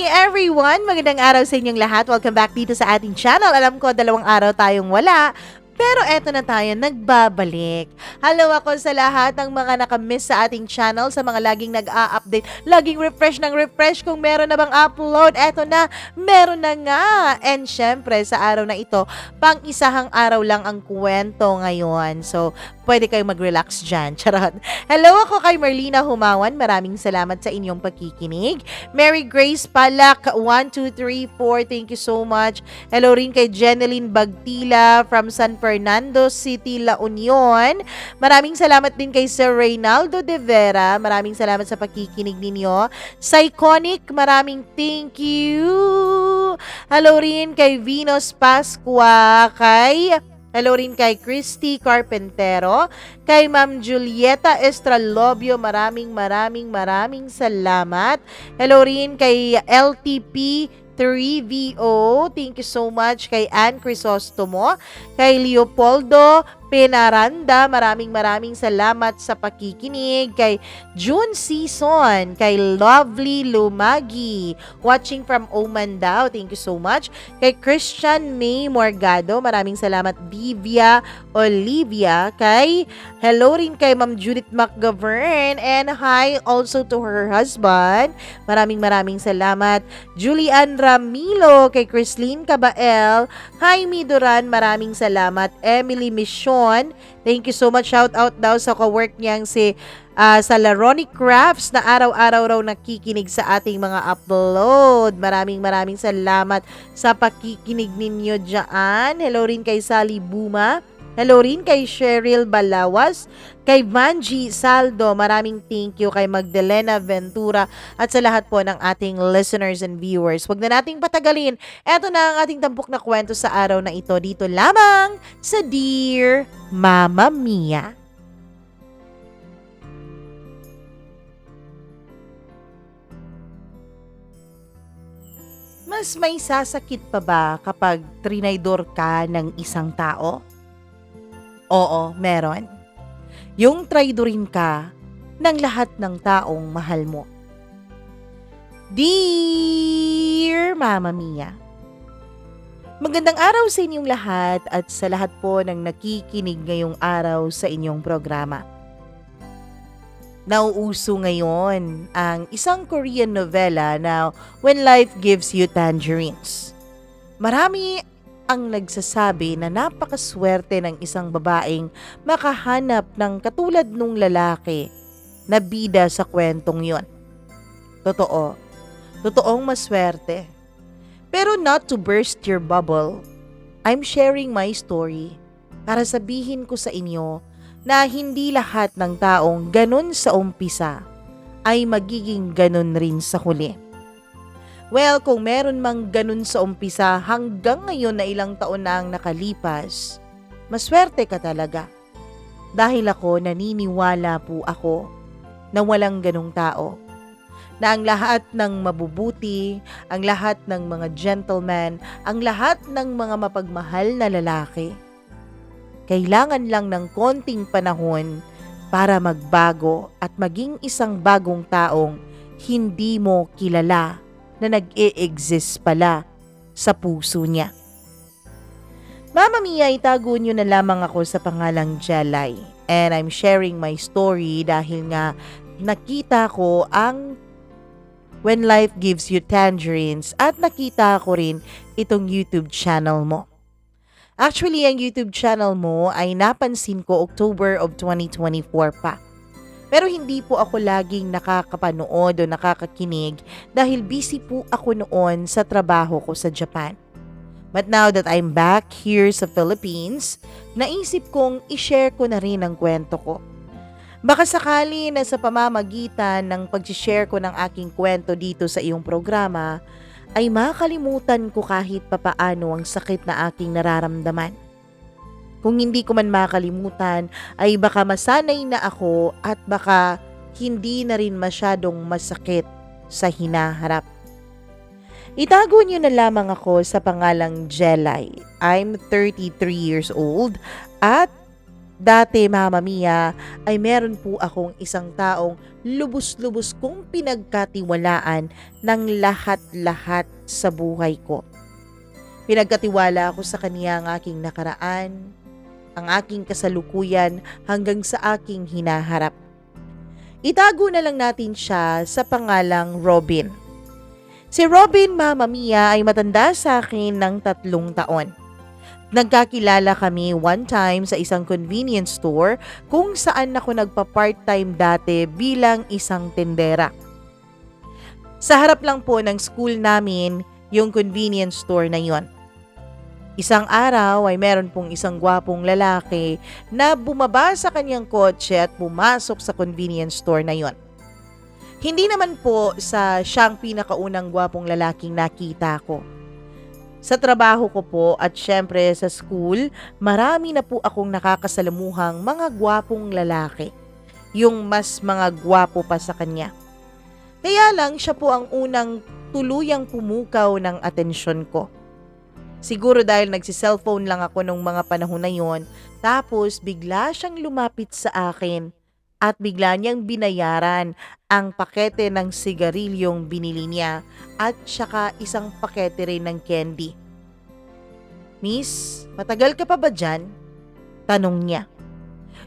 everyone! Magandang araw sa inyong lahat. Welcome back dito sa ating channel. Alam ko, 2 araw tayong wala. Pero eto na tayo, nagbabalik. Hello ako sa lahat ng mga nakamiss sa ating channel, sa mga laging nag-a-update, laging refresh ng refresh kung meron na bang upload. Eto na, meron na nga. And syempre, sa araw na ito, pang-isahang araw lang ang kwento ngayon. So, pwede kayong mag-relax dyan. Charot. Hello ako kay Marlina Humawan. Maraming salamat sa inyong pagkikinig. Mary Grace Palak, 1234, thank you so much. Hello rin kay Jeneline Bagtila from San Fernando City, La Union. Maraming salamat din kay Sir Reynaldo De Vera. Maraming salamat sa pagkikinig ninyo. Psychonic, maraming thank you. Hello rin kay Venus Pascua, hello rin kay Christy Carpentero, kay Ma'am Julieta Estralobio, maraming salamat. Hello rin kay LTP 3VO, thank you so much. Kay Ann Crisostomo, kay Leopoldo Penaranda, maraming salamat sa pakikinig. Kay June Season, kay Lovely Lumagi, watching from Oman daw, thank you so much. Kay Christian May Morgado, maraming salamat. Divya Olivia, hello rin kay Ma'am Judith McGovern, and hi also to her husband. Maraming salamat. Julian Ramilo, kay Chrislene Cabael, hi Midoran, maraming salamat. Emily Mission, thank you so much. Shout out daw sa ka-work niyang si sa Laroni Crafts na araw-araw raw nakikinig sa ating mga upload. Maraming salamat sa pakikinig ninyo dyan. Hello rin kay Sally Buma. Hello rin kay Cheryl Balawas, kay Vanji Saldo, maraming thank you. Kay Magdalena Ventura at sa lahat po ng ating listeners and viewers. Huwag na nating patagalin. Eto na ang ating tampok na kwento sa araw na ito, dito lamang sa Dear Mama Mia. Mas may sasakit pa ba kapag trinaydor ka ng isang tao? Oo, meron. Yung traidorin ka ng lahat ng taong mahal mo. Dear Mama Mia, magandang araw sa inyong lahat at sa lahat po ng nakikinig ngayong araw sa inyong programa. Nauuso ngayon ang isang Korean novela na When Life Gives You Tangerines. Marami ang nagsasabi na napakaswerte ng isang babaeng makahanap ng katulad nung lalaki na bida sa kwentong yon. Totoong maswerte. Pero not to burst your bubble, I'm sharing my story para sabihin ko sa inyo na hindi lahat ng taong ganun sa umpisa ay magiging ganun rin sa huli. Well, kung meron mang ganun sa umpisa hanggang ngayon na ilang taon na ang nakalipas, maswerte ka talaga. Dahil ako naniniwala po ako na walang ganung tao. Na ang lahat ng mabubuti, ang lahat ng mga gentleman, ang lahat ng mga mapagmahal na lalaki, kailangan lang ng konting panahon para magbago at maging isang bagong taong hindi mo kilala na nag-e-exist pala sa puso niya. Mama Mia, itago niyo na lamang ako sa pangalang Jelay. And I'm sharing my story dahil nga nakita ko ang When Life Gives You Tangerines at nakita ko rin itong YouTube channel mo. Actually, ang YouTube channel mo ay napansin ko October of 2024 pa. Pero hindi po ako laging nakakapanood o nakakakinig dahil busy po ako noon sa trabaho ko sa Japan. But now that I'm back here sa Philippines, naisip kong i-share ko na rin ang kwento ko. Baka sakali na sa pamamagitan ng pag-share ko ng aking kwento dito sa iyong programa, ay makalimutan ko kahit papaano ang sakit na aking nararamdaman. Kung hindi ko man makalimutan, ay baka masanay na ako at baka hindi na rin masyadong masakit sa hinaharap. Itago niyo na lamang ako sa pangalang Jelay. I'm 33 years old at Dati, Mama Mia, ay meron po akong isang taong lubos-lubos kong pinagkatiwalaan ng lahat-lahat sa buhay ko. Pinagkatiwala ako sa kanya ang aking nakaraan, ang aking kasalukuyan hanggang sa aking hinaharap. Itago na lang natin siya sa pangalang Robin. Si Robin, Mama Mia, ay matanda sa akin ng 3 taon. Nagkakilala kami one time sa isang convenience store kung saan ako nagpa-part-time dati bilang isang tendera. Sa harap lang po ng school namin yung convenience store na yon. Isang araw ay meron pong isang gwapong lalaki na bumaba sa kanyang kotse at pumasok sa convenience store na yon. Hindi naman po sa siyang pinakaunang gwapong lalaking nakita ko. Sa trabaho ko po at syempre sa school, marami na po akong nakakasalamuhang mga gwapong lalaki. Yung mas mga gwapo pa sa kanya. Kaya lang siya po ang unang tuluyang pumukaw ng atensyon ko. Siguro dahil nagsi-cellphone lang ako nung mga panahon na yon, tapos bigla siyang lumapit sa akin at bigla niyang binayaran ang pakete ng sigarilyong binili niya at saka isang pakete rin ng candy. "Miss, matagal ka pa ba dyan?" tanong niya.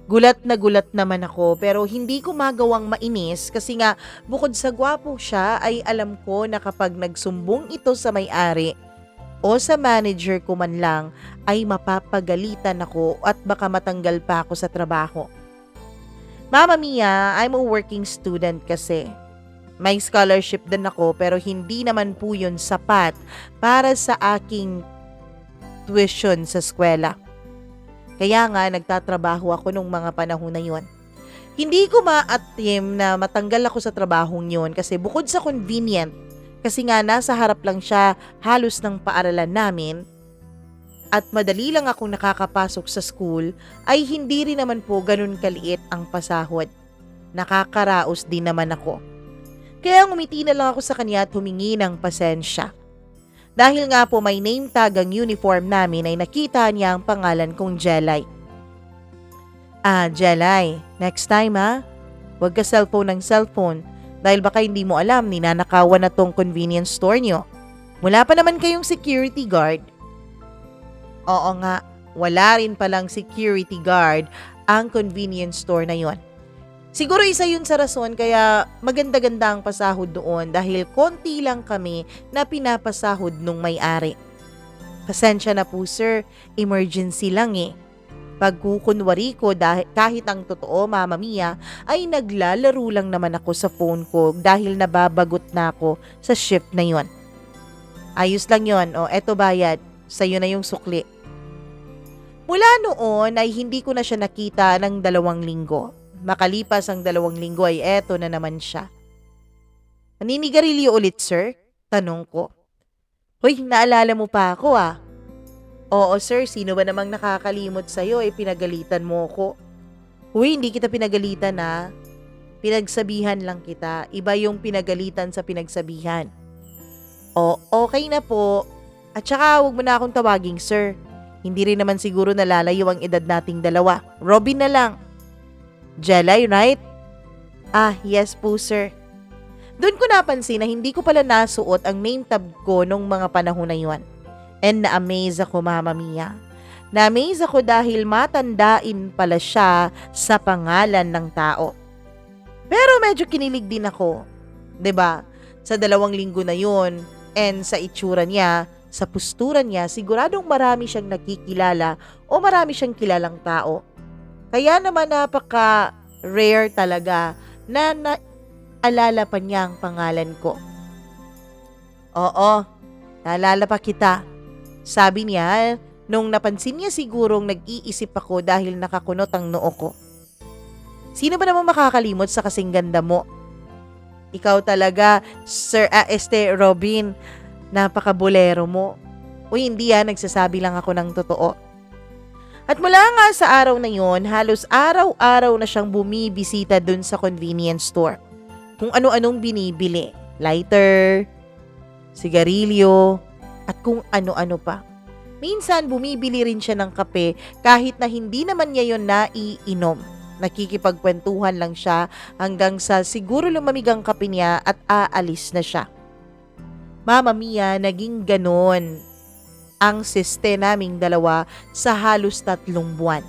Gulat na gulat naman ako pero hindi ko magawang mainis kasi nga bukod sa gwapo siya ay alam ko na kapag nagsumbong ito sa may-ari o sa manager ko man lang ay mapapagalitan ako at baka matanggal pa ako sa trabaho. Mama Mia, I'm a working student kasi. May scholarship din ako pero hindi naman po yun sapat para sa aking tuition sa eskwela. Kaya nga nagtatrabaho ako nung mga panahon na yun. Hindi ko ma-attempt na matanggal ako sa trabahong yun kasi bukod sa convenient, kasi nga nasa harap lang siya halos ng paaralan namin at madali lang akong nakakapasok sa school, ay hindi rin naman po ganun kaliit ang pasahod. Nakakaraos din naman ako. Kaya ngumiti na lang ako sa kanya at humingi ng pasensya. Dahil nga po may name tag ang uniform namin ay nakita niya ang pangalan kong Jelay. Jelay, next time huwag ka cellphone ng cellphone dahil baka hindi mo alam ninanakawan na tong convenience store nyo. Wala pa naman kayong security guard. Oo nga, wala rin palang security guard ang convenience store na yon. Siguro isa yun sa rason kaya maganda-ganda ang pasahod doon dahil konti lang kami na pinapasahod nung may-ari. Pasensya na po sir, emergency lang Pagkukunwari ko kahit ang totoo, Mama Mia, ay naglalaro lang naman ako sa phone ko dahil nababagot na ako sa shift na yon. Ayos lang yon, eto bayad, sa'yo na yung sukli. Mula noon ay hindi ko na siya nakita ng 2 linggo. Makalipas ang 2 linggo ay eto na naman siya. "Naninigarilyo ulit, sir?" tanong ko. "Hoy, naalala mo pa ako "Oo sir, sino ba namang nakakalimot sa'yo pinagalitan mo ko." "Uy, hindi kita pinagalitan Pinagsabihan lang kita. Iba yung pinagalitan sa pinagsabihan." "O, okay na po. At saka huwag mo na akong tawaging sir. Hindi rin naman siguro nalalayo ang edad nating dalawa. Robin na lang." "Jelay, right?" Yes po sir." Doon ko napansin na hindi ko pala nasuot ang name tab ko nung mga panahon na yun. And na-amaze ako, Mama Mia. Na-amaze ako dahil matandain pala siya sa pangalan ng tao. Pero medyo kinilig din ako. 'Di ba? Sa 2 linggo na yun and sa itsura niya, sa postura niya, siguradong marami siyang nakikilala o marami siyang kilalang tao. Kaya naman napaka-rare talaga na naalala pa niya ang pangalan ko. "Oo, naalala pa kita." Sabi niya nung napansin niya sigurong nag-iisip ako dahil nakakunot ang noo ko. "Sino ba namang makakalimot sa kasing ganda mo? Ikaw talaga, Sir Robin, napaka-bolero mo." "Uy, hindi nagsasabi lang ako ng totoo." At mula nga sa araw na yon, halos araw-araw na siyang bumibisita dun sa convenience store. Kung ano-anong binibili, lighter, sigarilyo, at kung ano-ano pa. Minsan bumibili rin siya ng kape kahit na hindi naman niya yon naiinom. Nakikipagkwentuhan lang siya hanggang sa siguro lumamig ang kape niya at aalis na siya. Mama Mia, naging ganon ang siste naming dalawa sa halos 3 buwan.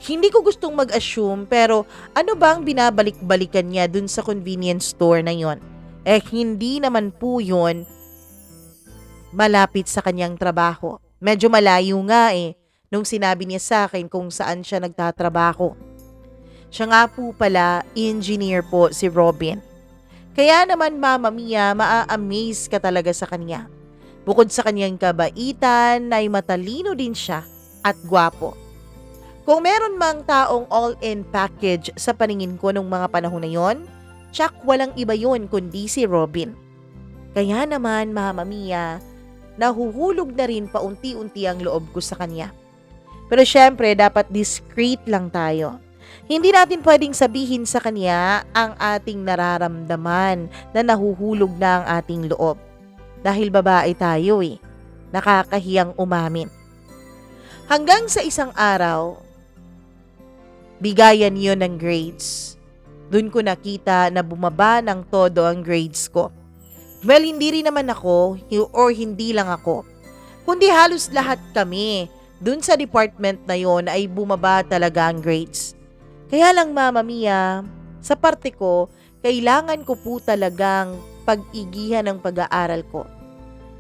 Hindi ko gustong mag-assume pero ano ba ang binabalik-balikan niya dun sa convenience store na yon? Hindi naman po yun malapit sa kanyang trabaho. Medyo malayo nga nung sinabi niya sa akin kung saan siya nagtatrabaho. Siya nga po pala, engineer po si Robin. Kaya naman Mama Mia, maa-amaze ka talaga sa kanya. Bukod sa kanyang kabaitan, ay matalino din siya at gwapo. Kung meron mang taong all-in package sa paningin ko nung mga panahon na yon, tsak walang iba yun kundi si Robin. Kaya naman Mama Mia, nahuhulog na rin paunti-unti ang loob ko sa kanya. Pero syempre, dapat discreet lang tayo. Hindi natin pwedeng sabihin sa kanya ang ating nararamdaman na nahuhulog na ang ating loob. Dahil babae tayo nakakahiyang umamin. Hanggang sa isang araw, bigayan yon ng grades. Doon ko nakita na bumaba ng todo ang grades ko. Well, hindi rin naman ako or hindi lang ako, kundi halos lahat kami dun sa department na yon ay bumaba talaga ang grades. Kaya lang Mama Mia, sa parte ko, kailangan ko po talagang pag-igihan ng pag-aaral ko.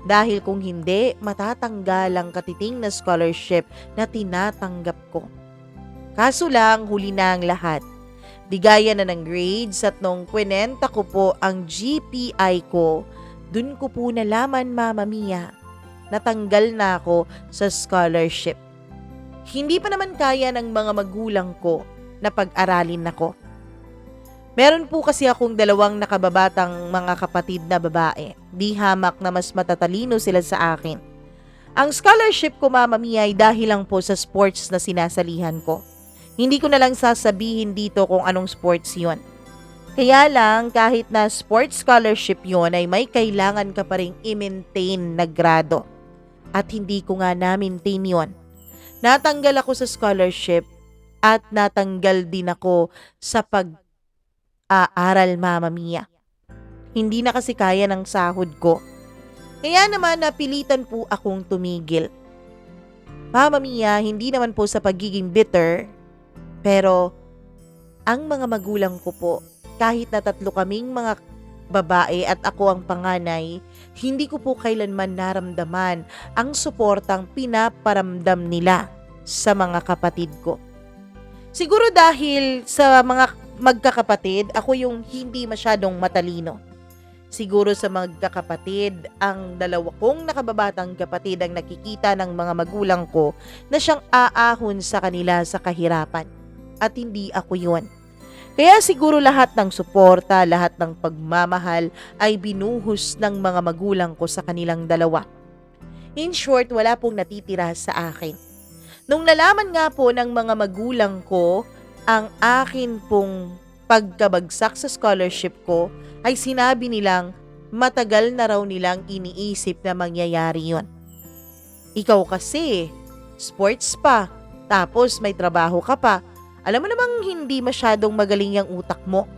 Dahil kung hindi, matatanggal ang katiting na scholarship na tinatanggap ko. Kaso lang, huli na ang lahat. Bigayan na ng grades at nung kwinenta ko po ang GPI ko, dun ko po nalaman Mama Mia, natanggal na ako sa scholarship. Hindi pa naman kaya ng mga magulang ko na pag-aralin ako. Meron po kasi akong 2 nakababatang mga kapatid na babae. Di hamak na mas matatalino sila sa akin. Ang scholarship ko Mama Mia ay dahil lang po sa sports na sinasalihan ko. Hindi ko na lang sasabihin dito kung anong sports yon. Kaya lang kahit na sports scholarship yon ay may kailangan ka pa rin i-maintain na grado. At hindi ko nga na-maintain yon. Natanggal ako sa scholarship at natanggal din ako sa pag-aaral Mama Mia. Hindi na kasi kaya ng sahod ko. Kaya naman napilitan po akong tumigil. Mama Mia, hindi naman po sa pagiging bitter, pero ang mga magulang ko po, kahit na 3 kaming mga babae at ako ang panganay, hindi ko po kailanman naramdaman ang suportang pinaparamdam nila sa mga kapatid ko. Siguro dahil sa mga magkakapatid, ako yung hindi masyadong matalino. Siguro sa magkakapatid, ang 2 kong nakababatang kapatid ang nakikita ng mga magulang ko na siyang aahon sa kanila sa kahirapan. At hindi ako yun. Kaya siguro lahat ng suporta, lahat ng pagmamahal ay binuhos ng mga magulang ko sa kanilang 2. In short, wala pong natitira sa akin. Nung nalaman nga po ng mga magulang ko ang akin pong pagkabagsak sa scholarship ko, ay sinabi nilang matagal na raw nilang iniisip na mangyayari yon. Ikaw kasi, sports pa, tapos may trabaho ka pa. Alam mo namang hindi masyadong magaling yung utak mo.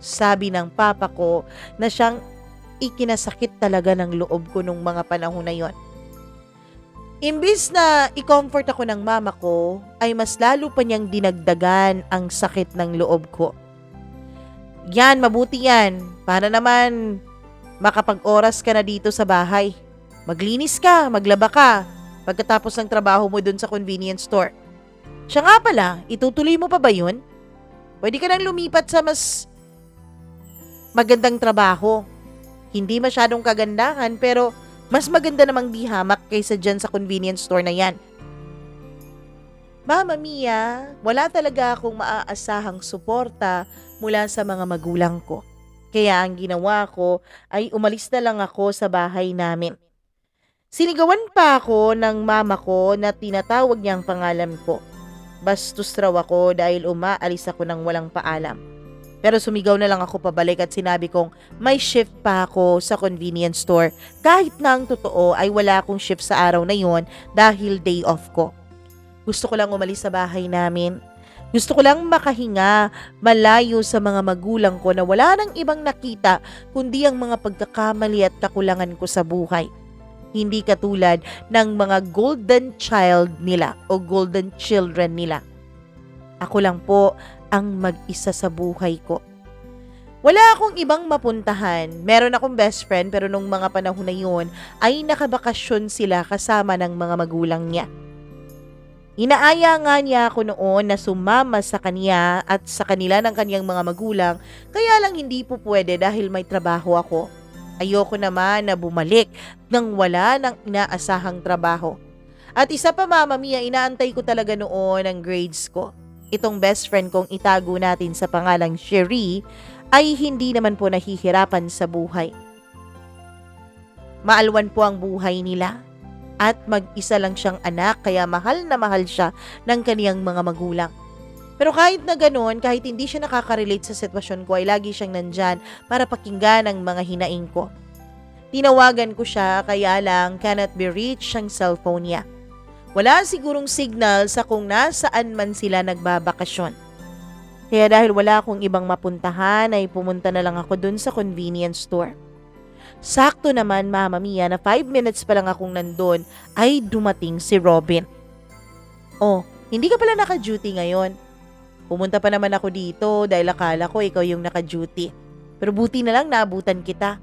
Sabi ng papa ko na siyang ikinasakit talaga ng loob ko nung mga panahon na yon. Imbis na i-comfort ako ng mama ko, ay mas lalo pa niyang dinagdagan ang sakit ng loob ko. Yan, mabuti yan. Para naman makapag-oras ka na dito sa bahay. Maglinis ka, maglaba ka, pagkatapos ng trabaho mo dun sa convenience store. Siya nga pala, itutuloy mo pa ba yun? Pwede ka nang lumipat sa mas magandang trabaho. Hindi masyadong kagandahan pero mas maganda namang di hamak kaysa dyan sa convenience store na yan. Mama Mia, wala talaga akong maaasahang suporta mula sa mga magulang ko. Kaya ang ginawa ko ay umalis na lang ako sa bahay namin. Sinigawan pa ako ng mama ko na tinatawag niya ang pangalan ko. Bastos raw ako dahil umaalis ako ng walang paalam. Pero sumigaw na lang ako pabalik at sinabi kong may shift pa ako sa convenience store. Kahit na ang totoo ay wala akong shift sa araw na yon dahil day off ko. Gusto ko lang umalis sa bahay namin. Gusto ko lang makahinga, malayo sa mga magulang ko na wala nang ibang nakita kundi ang mga pagkakamali at kakulangan ko sa buhay. Hindi katulad ng mga golden child nila o golden children nila. Ako lang po ang mag-isa sa buhay ko. Wala akong ibang mapuntahan. Meron akong best friend pero nung mga panahon na yun ay nakabakasyon sila kasama ng mga magulang niya. Inaaya nga niya ako noon na sumama sa kanya at sa kanila ng kanyang mga magulang, kaya lang hindi po pwede dahil may trabaho ako. Ayoko naman na bumalik nang wala ng inaasahang trabaho. At isa pa Mama Mia, inaantay ko talaga noon ang grades ko. Itong best friend kong itago natin sa pangalang Cherie ay hindi naman po nahihirapan sa buhay. Maalwan po ang buhay nila at mag-isa lang siyang anak kaya mahal na mahal siya ng kaniyang mga magulang. Pero kahit na ganoon, kahit hindi siya nakaka-relate sa sitwasyon ko ay lagi siyang nandyan para pakinggan ang mga hinaing ko. Tinawagan ko siya kaya lang cannot be reached ang cellphone niya. Wala sigurong signal sa kung nasaan man sila nagbabakasyon. Kaya dahil wala akong ibang mapuntahan ay pumunta na lang ako dun sa convenience store. Sakto naman Mama Mia na 5 minutes pa lang akong nandun ay dumating si Robin. Oh, hindi ka pala naka-duty ngayon. Pumunta pa naman ako dito dahil akala ko ikaw yung naka-duty. Pero buti na lang naabutan kita.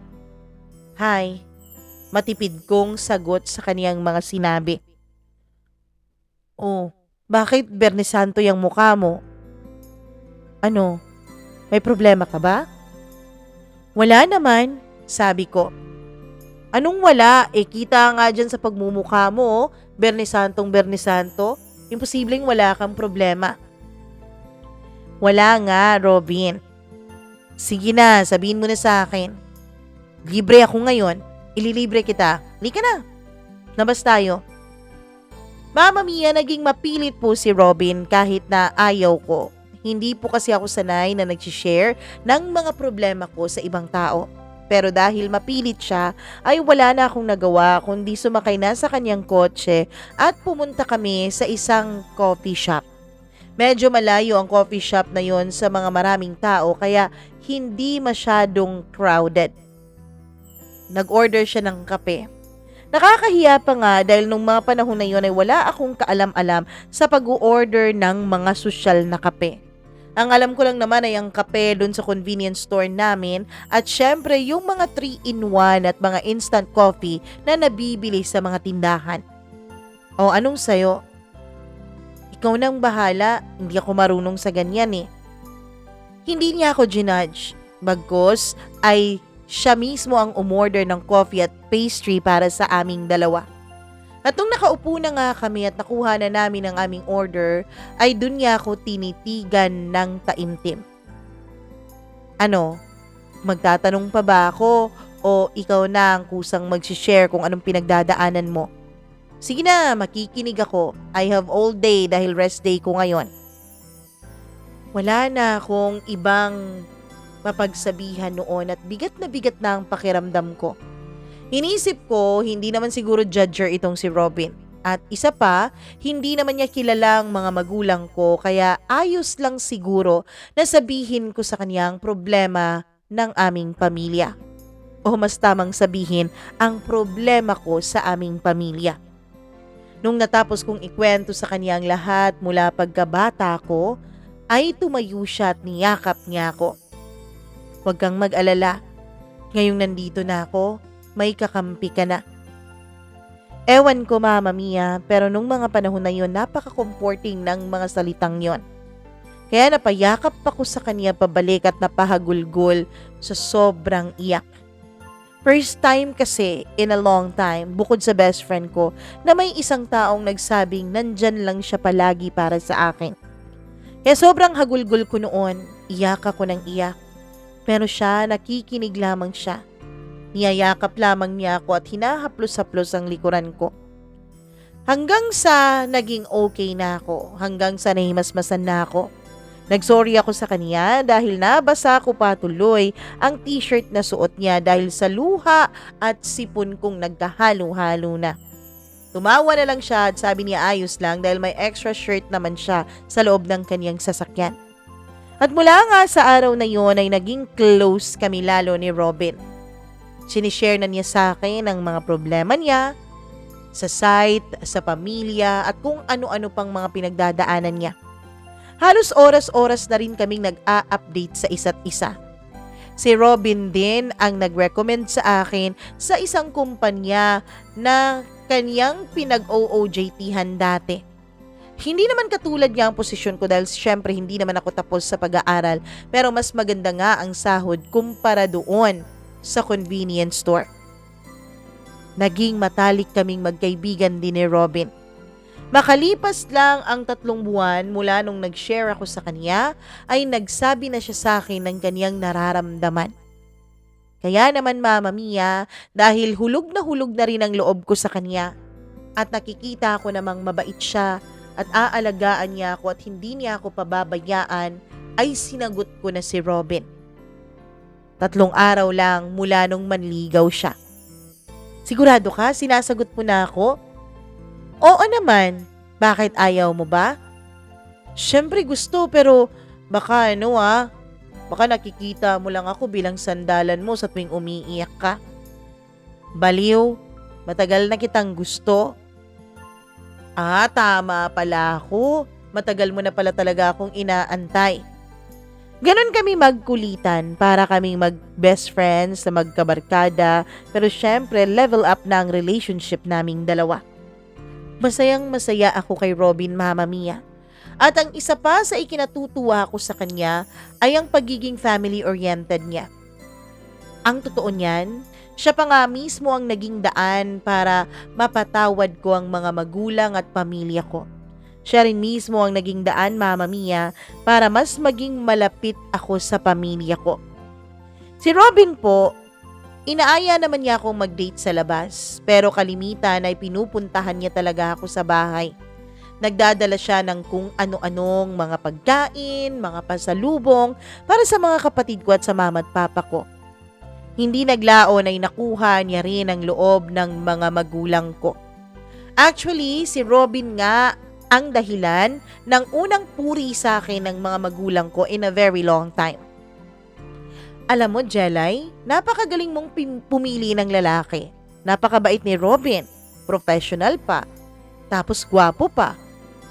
Hi, matipid kong sagot sa kaniyang mga sinabi. Oh, bakit Bernes Santo yung mukha mo? Ano, may problema ka ba? Wala naman, sabi ko. Anong wala? Kita nga dyan sa pagmumukha mo, Bernes Santo. Imposibleng wala kang problema. Wala nga, Robin. Sige na, sabihin mo na sa akin. Libre ako ngayon. Ililibre kita. Halika na. Labas tayo. Mama Mia, naging mapilit po si Robin kahit na ayaw ko. Hindi po kasi ako sanay na nag-share ng mga problema ko sa ibang tao. Pero dahil mapilit siya, ay wala na akong nagawa kundi sumakay na sa kanyang kotse at pumunta kami sa isang coffee shop. Medyo malayo ang coffee shop na yon sa mga maraming tao kaya hindi masyadong crowded. Nag-order siya ng kape. Nakakahiya pa nga dahil nung mga panahon na yun ay wala akong kaalam-alam sa pag-order ng mga sosyal na kape. Ang alam ko lang naman ay ang kape dun sa convenience store namin at syempre yung mga 3-in-1 at mga instant coffee na nabibili sa mga tindahan. O anong sayo? Ikaw nang bahala, hindi ako marunong sa ganyan eh. Hindi niya ako ginudge. Bagkus ay siya mismo ang umorder ng coffee at pastry para sa aming dalawa. At nung nakaupo na nga kami at nakuha na namin ang aming order, ay dun niya ako tinitigan ng taimtim. Ano, magtatanong pa ba ako o ikaw na ang kusang mag-share kung anong pinagdadaanan mo? Sige na, makikinig ako. I have all day dahil rest day ko ngayon. Wala na akong ibang mapagsabihan noon at bigat na ang pakiramdam ko. Inisip ko, hindi naman siguro judger itong si Robin. At isa pa, hindi naman niya kilalang mga magulang ko kaya ayos lang siguro na sabihin ko sa kanya ang problema ng aming pamilya. O mas tamang sabihin, ang problema ko sa aming pamilya. Nung natapos kong ikwento sa kanya ang lahat mula pagkabata ko, ay tumayo siya at niyakap niya ako. Huwag kang mag-alala. Ngayong nandito na ako, may kakampi ka na. Ewan ko Mama Mia, pero nung mga panahon na yon napaka-comforting ng mga salitang yon. Kaya napayakap ako sa kanya pabalik at napahagulgol sa sobrang iyak. First time kasi in a long time, bukod sa best friend ko, na may isang taong nagsabing nandyan lang siya palagi para sa akin. Kaya sobrang hagulgol ko noon, iyak ako ng iyak. Pero siya, nakikinig lamang siya. Niyayakap lamang niya ako at hinahaplos-haplos ang likuran ko. Hanggang sa naging okay na ako, hanggang sa nahimasmasan na ako. Nagsorry ako sa kanya dahil nabasa ko patuloy ang t-shirt na suot niya dahil sa luha at sipon kong nagkahalo-halo na. Tumawa na lang siya at sabi niya ayos lang dahil may extra shirt naman siya sa loob ng kanyang sasakyan. At mula nga sa araw na yon ay naging close kami lalo ni Robin. Sinishare na niya sa akin ang mga problema niya sa site, sa pamilya at kung ano-ano pang mga pinagdadaanan niya. Halos oras-oras na rin kaming nag-a-update sa isa't isa. Si Robin din ang nag-recommend sa akin sa isang kumpanya na kanyang pinag-OOJT-han dati. Hindi naman katulad niya ang posisyon ko dahil syempre hindi naman ako tapos sa pag-aaral pero mas maganda nga ang sahod kumpara doon sa convenience store. Naging matalik kaming magkaibigan din ni Robin. Makalipas lang ang 3 buwan mula nung nag-share ako sa kanya, ay nagsabi na siya sa akin ng kanyang nararamdaman. Kaya naman Mama Mia, dahil hulog na rin ang loob ko sa kanya at nakikita ko namang mabait siya at aalagaan niya ako at hindi niya ako pababayaan, ay sinagot ko na si Robin. 3 araw lang mula nung manligaw siya. Sigurado ka? Sinasagot mo na ako? Oo naman. Bakit ayaw mo ba? Siyempre gusto pero baka baka nakikita mo lang ako bilang sandalan mo sa tuwing umiiyak ka. Baliw, matagal na kitang gusto. Tama pala ako. Matagal mo na pala talaga akong inaantay. Ganon kami magkulitan para kaming mag-best friends na magkabarkada pero syempre level up na ang relationship naming dalawa. Masayang masaya ako kay Robin Mama Mia. At ang isa pa sa ikinatutuwa ko sa kanya ay ang pagiging family-oriented niya. Ang totoo niyan, siya pa nga mismo ang naging daan para mapatawad ko ang mga magulang at pamilya ko. Siya rin mismo ang naging daan Mama Mia para mas maging malapit ako sa pamilya ko. Si Robin po, inaaya naman niya akong mag-date sa labas pero kalimitan ay pinupuntahan niya talaga ako sa bahay. Nagdadala siya ng kung ano-anong mga pagkain, mga pasalubong para sa mga kapatid ko at sa mama at papa ko. Hindi naglaon ay nakuha niya rin ang loob ng mga magulang ko. Actually, si Robin nga ang dahilan ng unang puri sa akin ng mga magulang ko in a very long time. Alam mo, Jelay, napakagaling mong pumili ng lalaki. Napakabait ni Robin, professional pa, tapos gwapo pa,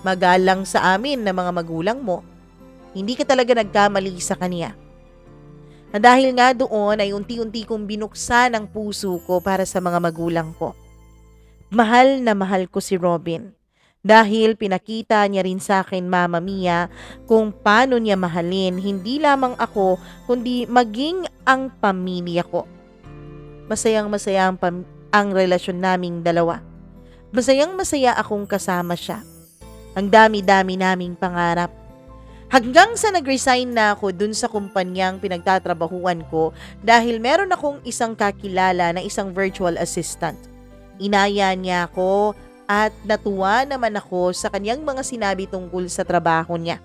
magalang sa amin na mga magulang mo. Hindi ka talaga nagkamali sa kanya. Na dahil nga doon ay unti-unti kong binuksan ang puso ko para sa mga magulang ko. Mahal na mahal ko si Robin. Dahil pinakita niya rin sa akin, Mama Mia, kung paano niya mahalin hindi lamang ako, kundi maging ang pamilya ko. Masayang-masaya ang relasyon naming dalawa. Masayang-masaya akong kasama siya. Ang dami-dami naming pangarap. Hanggang sa nag-resign na ako dun sa kumpanyang pinagtatrabahuan ko dahil meron akong isang kakilala na isang virtual assistant. Inaya niya ako at natuwa naman ako sa kanyang mga sinabi tungkol sa trabaho niya.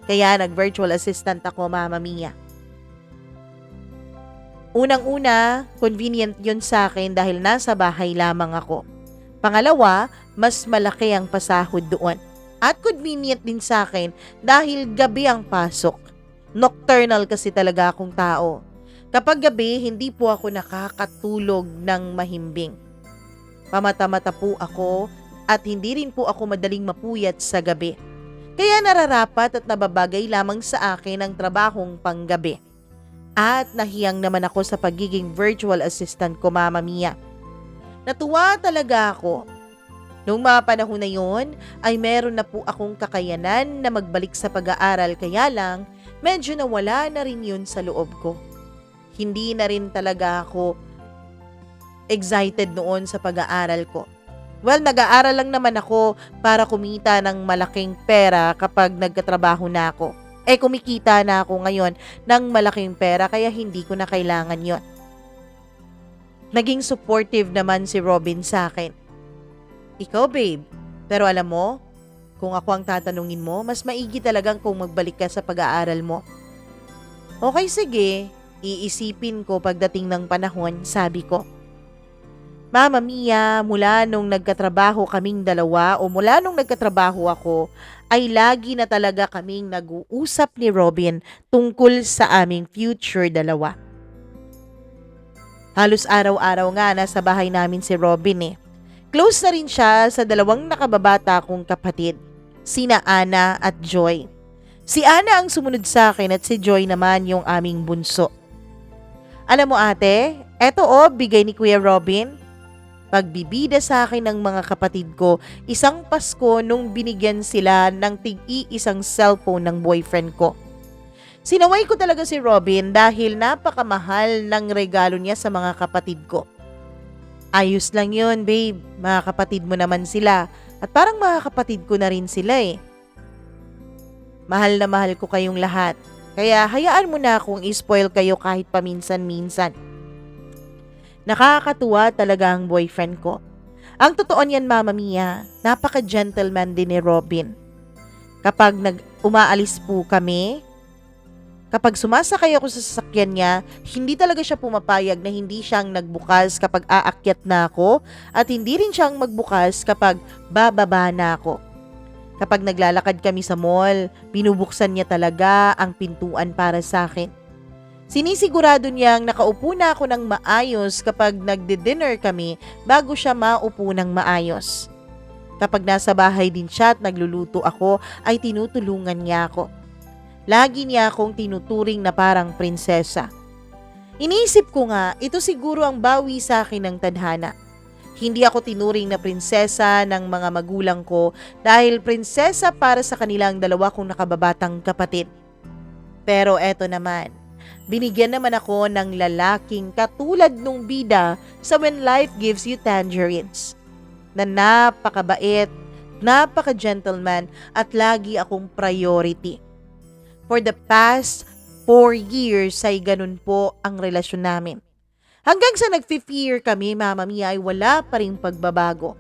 Kaya nag-virtual assistant ako, Mama Mia. Unang-una, convenient yun sa akin dahil nasa bahay lamang ako. Pangalawa, mas malaki ang pasahod doon. At convenient din sa akin dahil gabi ang pasok. Nocturnal kasi talaga akong tao. Kapag gabi, hindi po ako nakakatulog ng mahimbing. Pamata-mata po ako at hindi rin po ako madaling mapuyat sa gabi. Kaya nararapat at nababagay lamang sa akin ang trabahong panggabi. At nahiyang naman ako sa pagiging virtual assistant ko, Mama Mia. Natuwa talaga ako. Noong mga panahon na yon, ay meron na po akong kakayanan na magbalik sa pag-aaral kaya lang medyo nawala na rin yun sa loob ko. Hindi na rin talaga ako excited noon sa pag-aaral ko. Well, nag-aaral lang naman ako para kumita ng malaking pera kapag nagkatrabaho na ako. Kumikita na ako ngayon ng malaking pera kaya hindi ko na kailangan yon. Naging supportive naman si Robin sa akin. Ikaw, babe. Pero alam mo, Kung ako ang tatanungin mo, mas maigi talagang kung magbalik ka sa pag-aaral mo. Okay, sige. Iisipin ko pagdating ng panahon, sabi ko. Mama Mia, mula nung nagkatrabaho kaming dalawa o mula nung nagkatrabaho ako, ay lagi na talaga kaming nag-uusap ni Robin tungkol sa aming future dalawa. Halos araw-araw nga nasa bahay namin si Robin eh. Close na rin siya sa dalawang nakababata kong kapatid, sina Ana at Joy. Si Ana ang sumunod sa akin at si Joy naman yung aming bunso. Alam mo ate, eto bigay ni Kuya Robin. Pagbibida sa akin ng mga kapatid ko, isang Pasko nung binigyan sila ng tig-iisang cellphone ng boyfriend ko. Sinaway ko talaga si Robin dahil napakamahal ng regalo niya sa mga kapatid ko. Ayos lang yun, babe. Mga kapatid mo naman sila. At parang mga kapatid ko na rin sila eh. Mahal na mahal ko kayong lahat. Kaya hayaan mo na akong i-spoil kayo kahit paminsan-minsan. Nakakatuwa talaga ang boyfriend ko. Ang totoo niyan, Mama Mia, napaka-gentleman din ni Robin. Kapag umaalis po kami, kapag sumasakay ako sa sasakyan niya, hindi talaga siya pumapayag na hindi siyang nagbukas kapag aakyat na ako at hindi rin siyang magbukas kapag bababa na ako. Kapag naglalakad kami sa mall, binubuksan niya talaga ang pintuan para sa akin. Sinisigurado niyang nakaupo na ako ng maayos kapag nagde-dinner kami bago siya maupo ng maayos. Kapag nasa bahay din siya at nagluluto ako, ay tinutulungan niya ako. Lagi niya akong tinuturing na parang prinsesa. Iniisip ko nga, ito siguro ang bawi sa akin ng tadhana. Hindi ako tinuring na prinsesa ng mga magulang ko dahil prinsesa para sa kanilang dalawa kong nakababatang kapatid. Pero eto naman, binigyan naman ako ng lalaking katulad nung bida sa When Life Gives You Tangerines, na napakabait, napaka-gentleman at lagi akong priority. For the past 4 years ay ganun po ang relasyon namin. Hanggang sa nag-5th year kami, Mama Mia, ay wala pa rin pagbabago.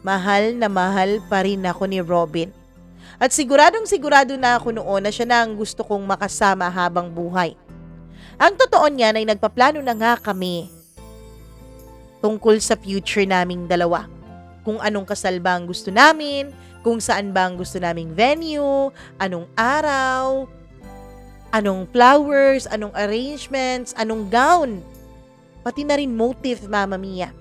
Mahal na mahal pa rin ako ni Robin. At siguradong sigurado na ako noon na siya na ang gusto kong makasama habang buhay. Ang totoo niyan ay nagpaplano na nga kami tungkol sa future naming dalawa. Kung anong kasal ba ang gusto namin, kung saan ba ang gusto naming venue, anong araw, anong flowers, anong arrangements, anong gown, pati na rin motive, Mama Mia.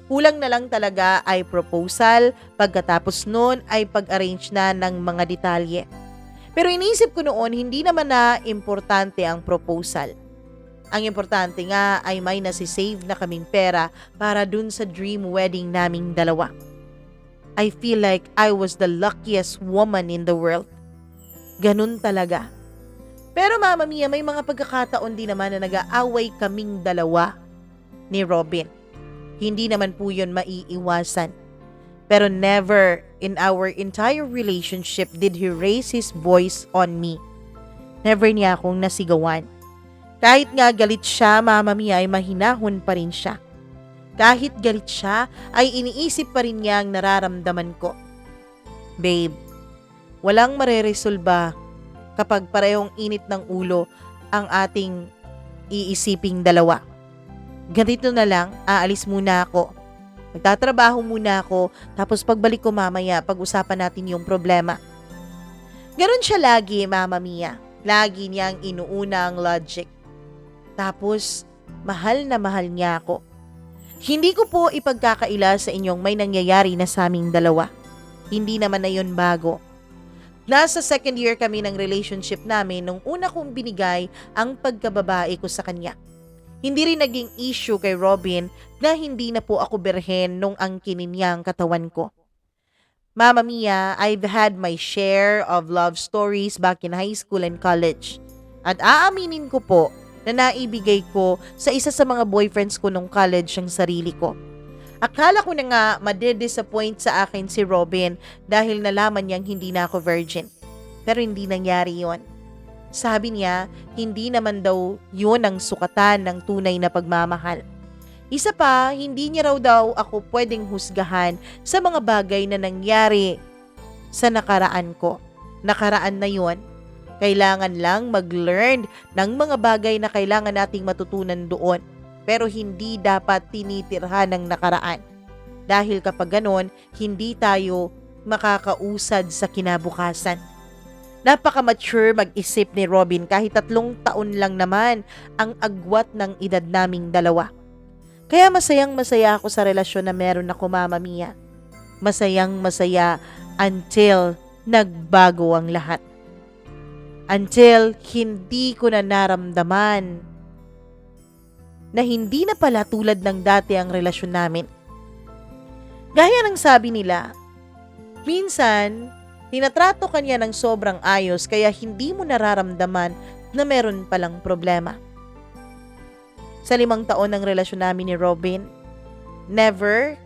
Kulang na lang talaga ay proposal, pagkatapos nun ay pag-arrange na ng mga detalye. Pero iniisip ko noon, hindi naman na importante ang proposal. Ang importante nga ay may nasisave na kaming pera para dun sa dream wedding naming dalawa. I feel like I was the luckiest woman in the world. Ganun talaga. Pero Mama Mia, may mga pagkakataon din naman na nag-aaway kaming dalawa ni Robin. Hindi naman po yun maiiwasan. Pero never in our entire relationship did he raise his voice on me. Never niya akong nasigawan. Kahit nga galit siya, Mama Mia, ay mahinahon pa rin siya. Kahit galit siya, ay iniisip pa rin niya ang nararamdaman ko. Babe, walang mareresolba kapag parehong init ng ulo ang ating iisiping dalawa. Ganito na lang, aalis muna ako. Magtatrabaho muna ako, tapos pagbalik ko mamaya, pag-usapan natin yung problema. Ganon siya lagi, Mama Mia. Lagi niyang inuuna ang logic. Tapos, mahal na mahal niya ako. Hindi ko po ipagkakaila sa inyong may nangyayari na sa aming dalawa. Hindi naman na yun bago. Nasa 2nd year kami ng relationship namin nung una kong binigay ang pagkababae ko sa kanya. Hindi rin naging issue kay Robin na hindi na po ako berhen nung angkinin niya ang katawan ko. Mama Mia, I've had my share of love stories back in high school and college. At aaminin ko po na naibigay ko sa isa sa mga boyfriends ko nung college ang sarili ko. Akala ko na nga madidisappoint sa akin si Robin dahil nalaman niyang hindi na ako virgin. Pero hindi nangyari yon. Sabi niya, hindi naman daw yun ang sukatan ng tunay na pagmamahal. Isa pa, hindi niya raw daw ako pwedeng husgahan sa mga bagay na nangyari sa nakaraan ko. Nakaraan na yon. Kailangan lang mag-learn ng mga bagay na kailangan nating matutunan doon. Pero hindi dapat tinitirhan ng nakaraan. Dahil kapag ganon, hindi tayo makakausad sa kinabukasan. Napaka-mature mag-isip ni Robin kahit 3 taon lang naman ang agwat ng edad naming dalawa. Kaya masayang-masaya ako sa relasyon na meron ako, Mama Mia. Masayang-masaya until nagbago ang lahat. Until hindi ko na naramdaman na hindi na pala tulad ng dati ang relasyon namin. Gaya ng sabi nila, minsan, tinatrato ka niya ng sobrang ayos kaya hindi mo nararamdaman na meron palang problema. Sa 5 taon ng relasyon namin ni Robin, never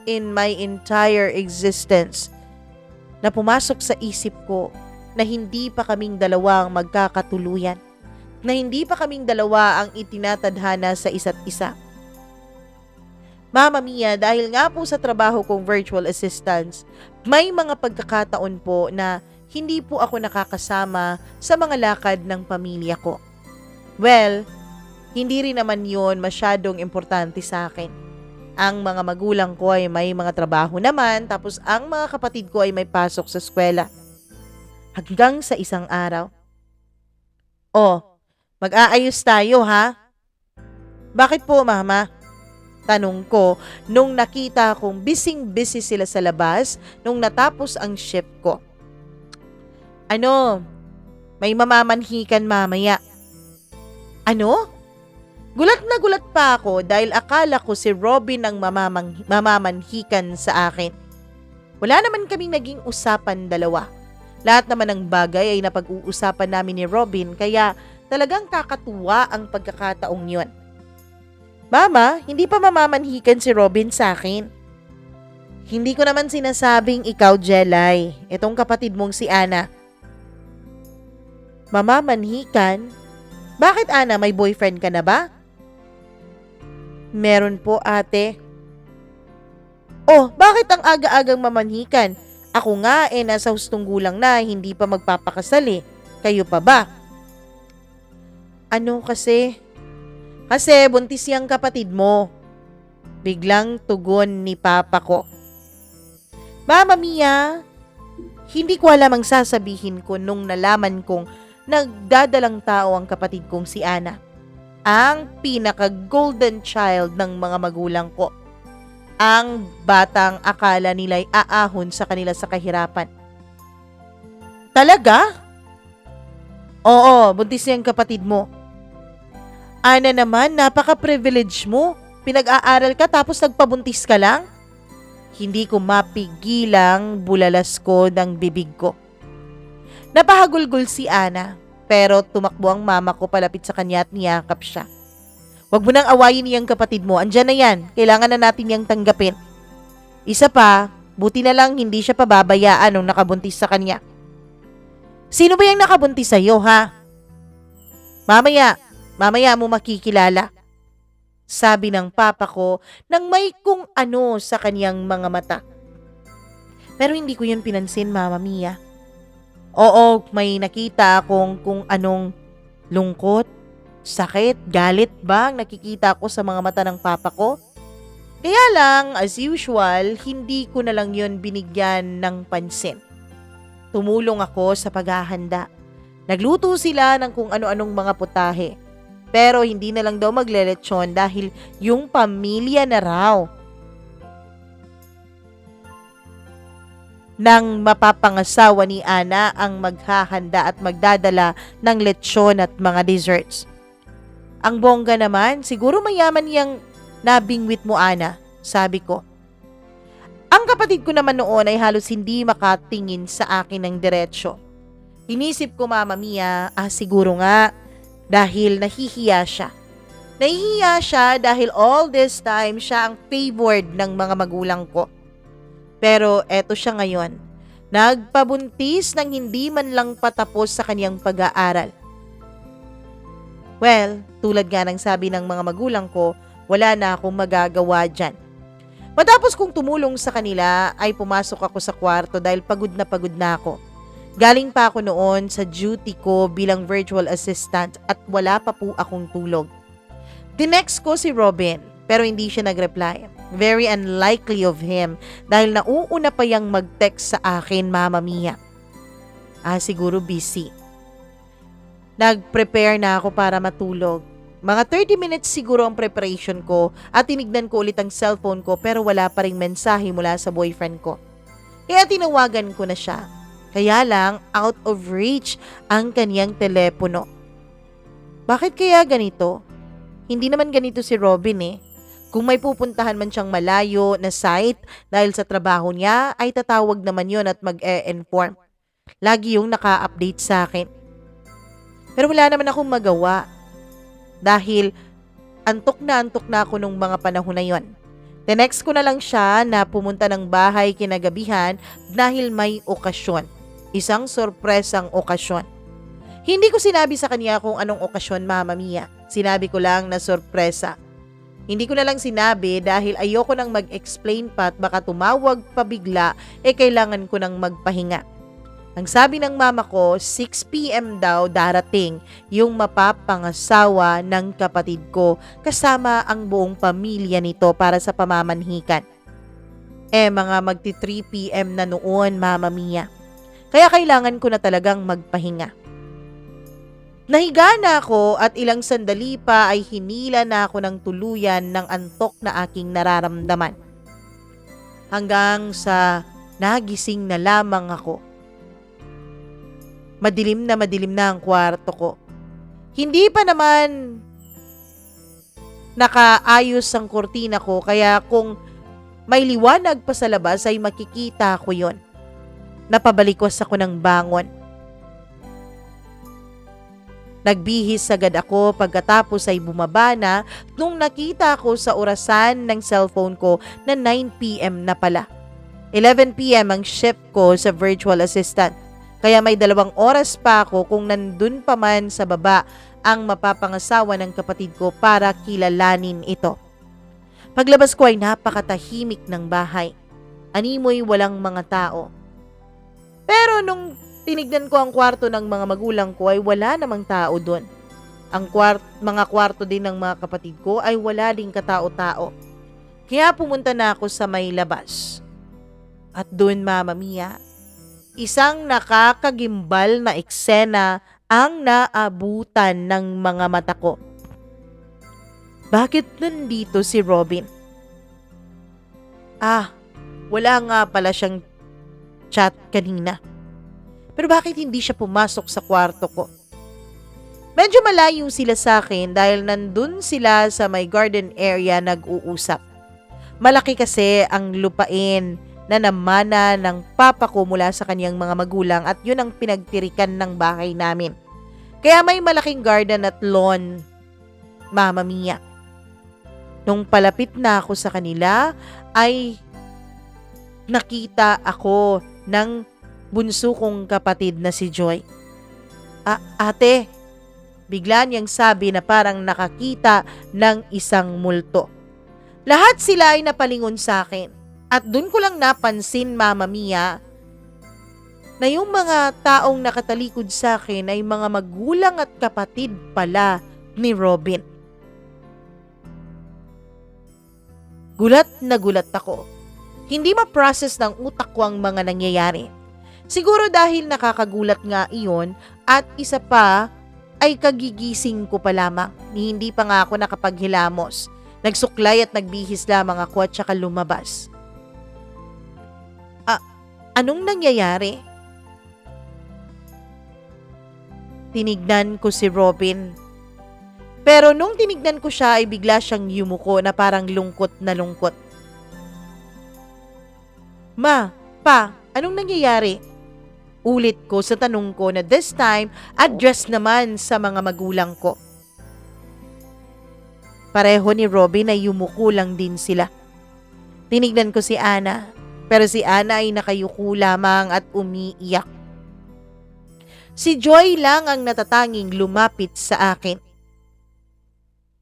in my entire existence na pumasok sa isip ko na hindi pa kaming dalawa ang magkakatuluyan, na hindi pa kaming dalawa ang itinatadhana sa isa't isa. Mama Mia, dahil nga po sa trabaho kong virtual assistants, may mga pagkakataon po na hindi po ako nakakasama sa mga lakad ng pamilya ko. Well, hindi rin naman yun masyadong importante sa akin. Ang mga magulang ko ay may mga trabaho naman, tapos ang mga kapatid ko ay may pasok sa eskwela. Hanggang sa isang araw, mag-aayos tayo ha? Bakit po, Mama? Tanong ko nung nakita kong bising-busy sila sa labas nung natapos ang shift ko. May mamamanhikan mamaya. Ano? Gulat na gulat pa ako dahil akala ko si Robin ang mamamanhikan sa akin. Wala naman kaming naging usapan dalawa. Lahat naman ng bagay ay napag-uusapan namin ni Robin kaya talagang kakatuwa ang pagkakataong yun. Mama, hindi pa mamamanhikan si Robin sa akin. Hindi ko naman sinasabing ikaw, Jelay. Itong kapatid mong si Ana. Mamamanhikan? Bakit, Ana? May boyfriend ka na ba? Meron po, ate. Bakit ang aga-agang mamanhikan? Ako nga nasa hustong gulang na, hindi pa magpapakasal eh. Kayo pa ba? Kasi buntis yang kapatid mo. Biglang tugon ni Papa ko. Mama Mia, hindi ko alam ang sasabihin ko nung nalaman kong nagdadalang tao ang kapatid kong si Ana. Ang pinaka-golden child ng mga magulang ko. Ang batang akala nila'y aahon sa kanila sa kahirapan. Talaga? Oo, buntis yang kapatid mo. Ana naman, napaka-privilege mo. Pinag-aaral ka tapos nagpabuntis ka lang? Hindi ko mapigilang bulalas ko ng bibig ko. Napahagulgol si Ana, pero tumakbo ang mama ko palapit sa kanya at niyakap siya. Huwag mo nang awayin niyang kapatid mo, andyan na yan, kailangan na natin niyang tanggapin. Isa pa, buti na lang hindi siya pababayaan nung nakabuntis sa kanya. Sino ba yung nakabuntis sa'yo, ha? Mamaya mo makikilala. Sabi ng papa ko nang may kung ano sa kaniyang mga mata. Pero hindi ko yun pinansin, Mama Mia. Oo, may nakita akong kung anong lungkot, sakit, galit ba ang nakikita ko sa mga mata ng papa ko. Kaya lang, as usual, hindi ko na lang yun binigyan ng pansin. Tumulong ako sa paghahanda. Nagluto sila ng kung ano-anong mga putahe. Pero hindi na lang daw magleletsyon dahil yung pamilya na raw ng mapapangasawa ni Ana ang maghahanda at magdadala ng lechon at mga desserts. Ang bongga naman, siguro mayaman yang nabingwit mo, Ana, sabi ko. Ang kapatid ko naman noon ay halos hindi makatingin sa akin ng diretsyo. Inisip ko, Mama Mia, siguro nga, dahil nahihiya siya. Nahihiya siya dahil all this time siya ang favored ng mga magulang ko. Pero eto siya ngayon, nagpabuntis ng hindi man lang patapos sa kanyang pag-aaral. Well, tulad nga ng sabi ng mga magulang ko, wala na akong magagawa dyan. Matapos kong tumulong sa kanila ay pumasok ako sa kwarto dahil pagod na ako. Galing pa ako noon sa duty ko bilang virtual assistant at wala pa po akong tulog. Tinext ko si Robin pero hindi siya nag-reply. Very unlikely of him dahil nauuna pa yang mag-text sa akin, Mama Mia. Siguro busy. Nag-prepare na ako para matulog. Mga 30 minutes siguro ang preparation ko at tinignan ko ulit ang cellphone ko pero wala pa ring mensahe mula sa boyfriend ko. Kaya tinawagan ko na siya. Kaya lang out of reach ang kaniyang telepono. Bakit kaya ganito? Hindi naman ganito si Robin eh. Kung may pupuntahan man siyang malayo na site dahil sa trabaho niya ay tatawag naman yon at mag-e-inform. Lagi yung naka-update sa akin. Pero wala naman akong magawa. Dahil antok na ako nung mga panahon na yon. Tinext ko na lang siya na pumunta ng bahay kinagabihan dahil may okasyon. Isang sorpresang okasyon. Hindi ko sinabi sa kanya kung anong okasyon, Mama Mia. Sinabi ko lang na sorpresa. Hindi ko na lang sinabi dahil ayoko nang mag-explain pa at baka tumawag pa bigla kailangan ko nang magpahinga. Ang sabi ng mama ko, 6 p.m. daw darating yung mapapangasawa ng kapatid ko kasama ang buong pamilya nito para sa pamamanhikan. Mga magti 3 p.m. na noon, Mama Mia. Kaya kailangan ko na talagang magpahinga. Nahiga na ako at ilang sandali pa ay hinila na ako ng tuluyan ng antok na aking nararamdaman. Hanggang sa nagising na lamang ako. Madilim na ang kwarto ko. Hindi pa naman nakaayos ang kurtina ko kaya kung may liwanag pa sa labas ay makikita ko yon. Napabalikos ako ng bangon. Nagbihis agad ako pagkatapos ay bumaba na nung nakita ko sa orasan ng cellphone ko na 9 p.m. na pala. 11 p.m. ang shift ko sa virtual assistant. Kaya may 2 oras pa ako kung nandun pa man sa baba ang mapapangasawa ng kapatid ko para kilalanin ito. Paglabas ko ay napakatahimik ng bahay. Animoy walang mga tao. Pero nung tinignan ko ang kwarto ng mga magulang ko ay wala namang tao doon. Ang mga kwarto din ng mga kapatid ko ay wala ding katao-tao. Kaya pumunta na ako sa may labas. At doon, Mama Mia, isang nakakagimbal na eksena ang naabutan ng mga mata ko. Bakit nandito si Robin? Wala nga pala siyang chat kanina. Pero bakit hindi siya pumasok sa kwarto ko? Medyo malayo sila sa akin dahil nandun sila sa may garden area nag-uusap. Malaki kasi ang lupain na namana ng papa ko mula sa kanyang mga magulang at yun ang pinagtirikan ng bahay namin. Kaya may malaking garden at lawn, Mama Mia. Nung palapit na ako sa kanila ay nakita ako ng bunso kong kapatid na si Joy. Ate, bigla niyang sabi na parang nakakita ng isang multo. Lahat sila ay napalingon sa akin. At dun ko lang napansin, Mama Mia, na yung mga taong nakatalikod sa akin ay mga magulang at kapatid pala ni Robin. Gulat na gulat ako. Hindi ma-process ng utak ko ang mga nangyayari. Siguro dahil nakakagulat nga iyon at isa pa ay kagigising ko pa lamang. Hindi pa nga ako nakapaghilamos. Nagsuklay at nagbihis lamang ako at saka lumabas. Anong nangyayari? Tinignan ko si Robin. Pero nung tinignan ko siya ay bigla siyang yumuko na parang lungkot na lungkot. Ma, pa, anong nangyayari? Ulit ko sa tanong ko na this time address naman sa mga magulang ko. Pareho ni Robin ay yumuko lang din sila. Tinignan ko si Ana. Pero si Ana ay nakayuko lamang at umiiyak. Si Joy lang ang natatanging lumapit sa akin.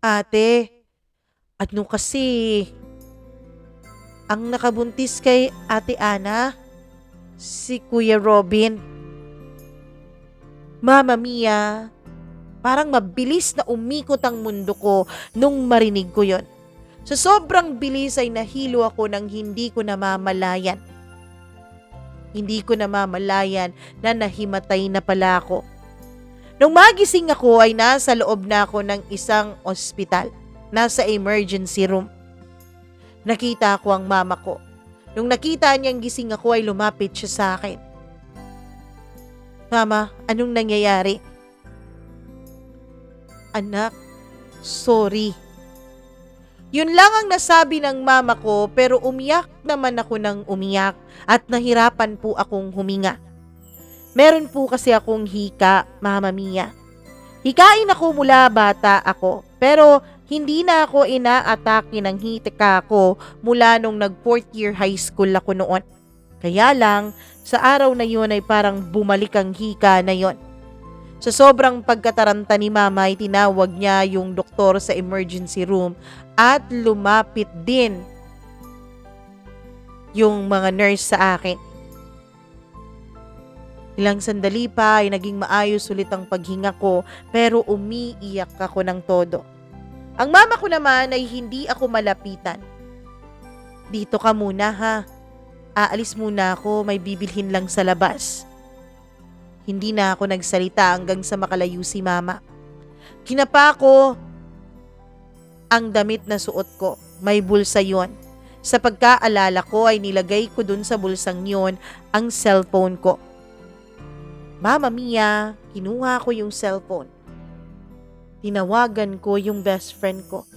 Ate, ano kasi? Ang nakabuntis kay Ate Ana, si Kuya Robin. Mama Mia, parang mabilis na umikot ang mundo ko nung marinig ko yon. Sa sobrang bilis ay nahilo ako ng hindi ko namamalayan. Hindi ko namamalayan na nahimatay na pala ako. Nung magising ako ay nasa loob na ako ng isang ospital. Nasa emergency room. Nakita ko ang mama ko. Nung nakita niyang gising ako ay lumapit siya sa akin. Mama, anong nangyayari? Anak, sorry. Yun lang ang nasabi ng mama ko pero umiyak naman ako ng umiyak at nahirapan po akong huminga. Meron po kasi akong hika, Mama Mia. Hikain ako mula bata ako pero hindi na ako inaatake ng hika ko mula nung nag 4th year high school ako noon. Kaya lang, sa araw na yun ay parang bumalik ang hika na yon. Sa sobrang pagkataranta ni mama ay tinawag niya yung doktor sa emergency room at lumapit din yung mga nurse sa akin. Ilang sandali pa ay naging maayos ulit ang paghinga ko pero umiiyak ako ng todo. Ang mama ko naman ay hindi ako malapitan. Dito ka muna ha. Aalis muna ako, may bibilhin lang sa labas. Hindi na ako nagsalita hanggang sa makalayo si mama. Kinapa ko ang damit na suot ko. May bulsa yon. Sa pagkaalala ko ay nilagay ko dun sa bulsang yon ang cellphone ko. Mama Mia, kinuha ko yung cellphone. Tinawagan ko yung best friend ko.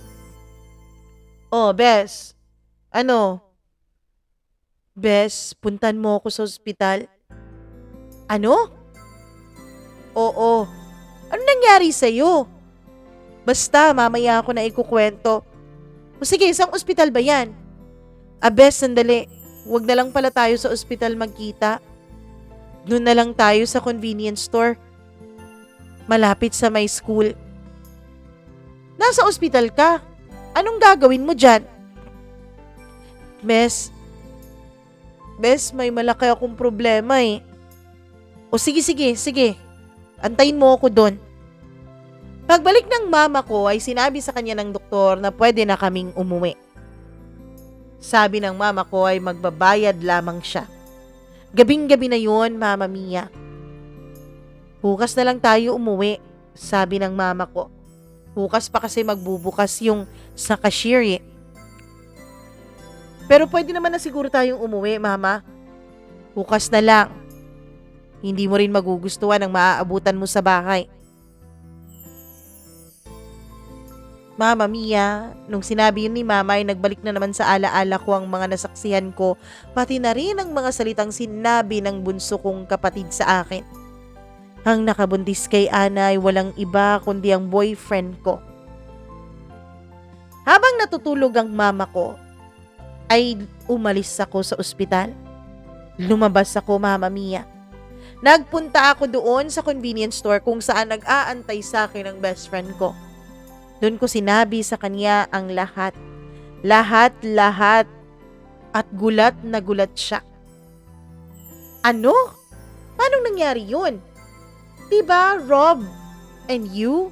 Oh, Bes. Ano? Bes, puntan mo ako sa ospital. Ano? Oo. Ano nangyari sa'yo? Basta, mamaya ako na ikukwento. O sige, isang ospital ba yan? Bes, sandali. Huwag na lang pala tayo sa ospital magkita. Doon na lang tayo sa convenience store. Malapit sa my school. Nasa ospital ka. Anong gagawin mo dyan? Bes, may malaki akong problema eh. O sige. Antayin mo ako doon. Pagbalik ng mama ko ay sinabi sa kanya ng doktor na pwede na kaming umuwi. Sabi ng mama ko ay magbabayad lamang siya. Gabing-gabi na yon, Mama Mia. Bukas na lang tayo umuwi, sabi ng mama ko. Bukas pa kasi magbubukas yung sa cashier eh. Pero pwede naman na siguro tayong umuwi, Mama. Bukas na lang. Hindi mo rin magugustuhan ang maaabutan mo sa bahay. Mama Mia, nung sinabi yun ni Mama ay nagbalik na naman sa alaala ko ang mga nasaksihan ko, pati na rin ang mga salitang sinabi ng bunso kong kapatid sa akin. Ang nakabuntis kay Ana ay walang iba kundi ang boyfriend ko. Habang natutulog ang mama ko, ay umalis ako sa ospital. Lumabas ako, Mama Mia. Nagpunta ako doon sa convenience store kung saan nag-aantay sa akin ang best friend ko. Doon ko sinabi sa kanya ang lahat. Lahat. At gulat na gulat siya. Ano? Paano nangyari yun? Diba, Rob and you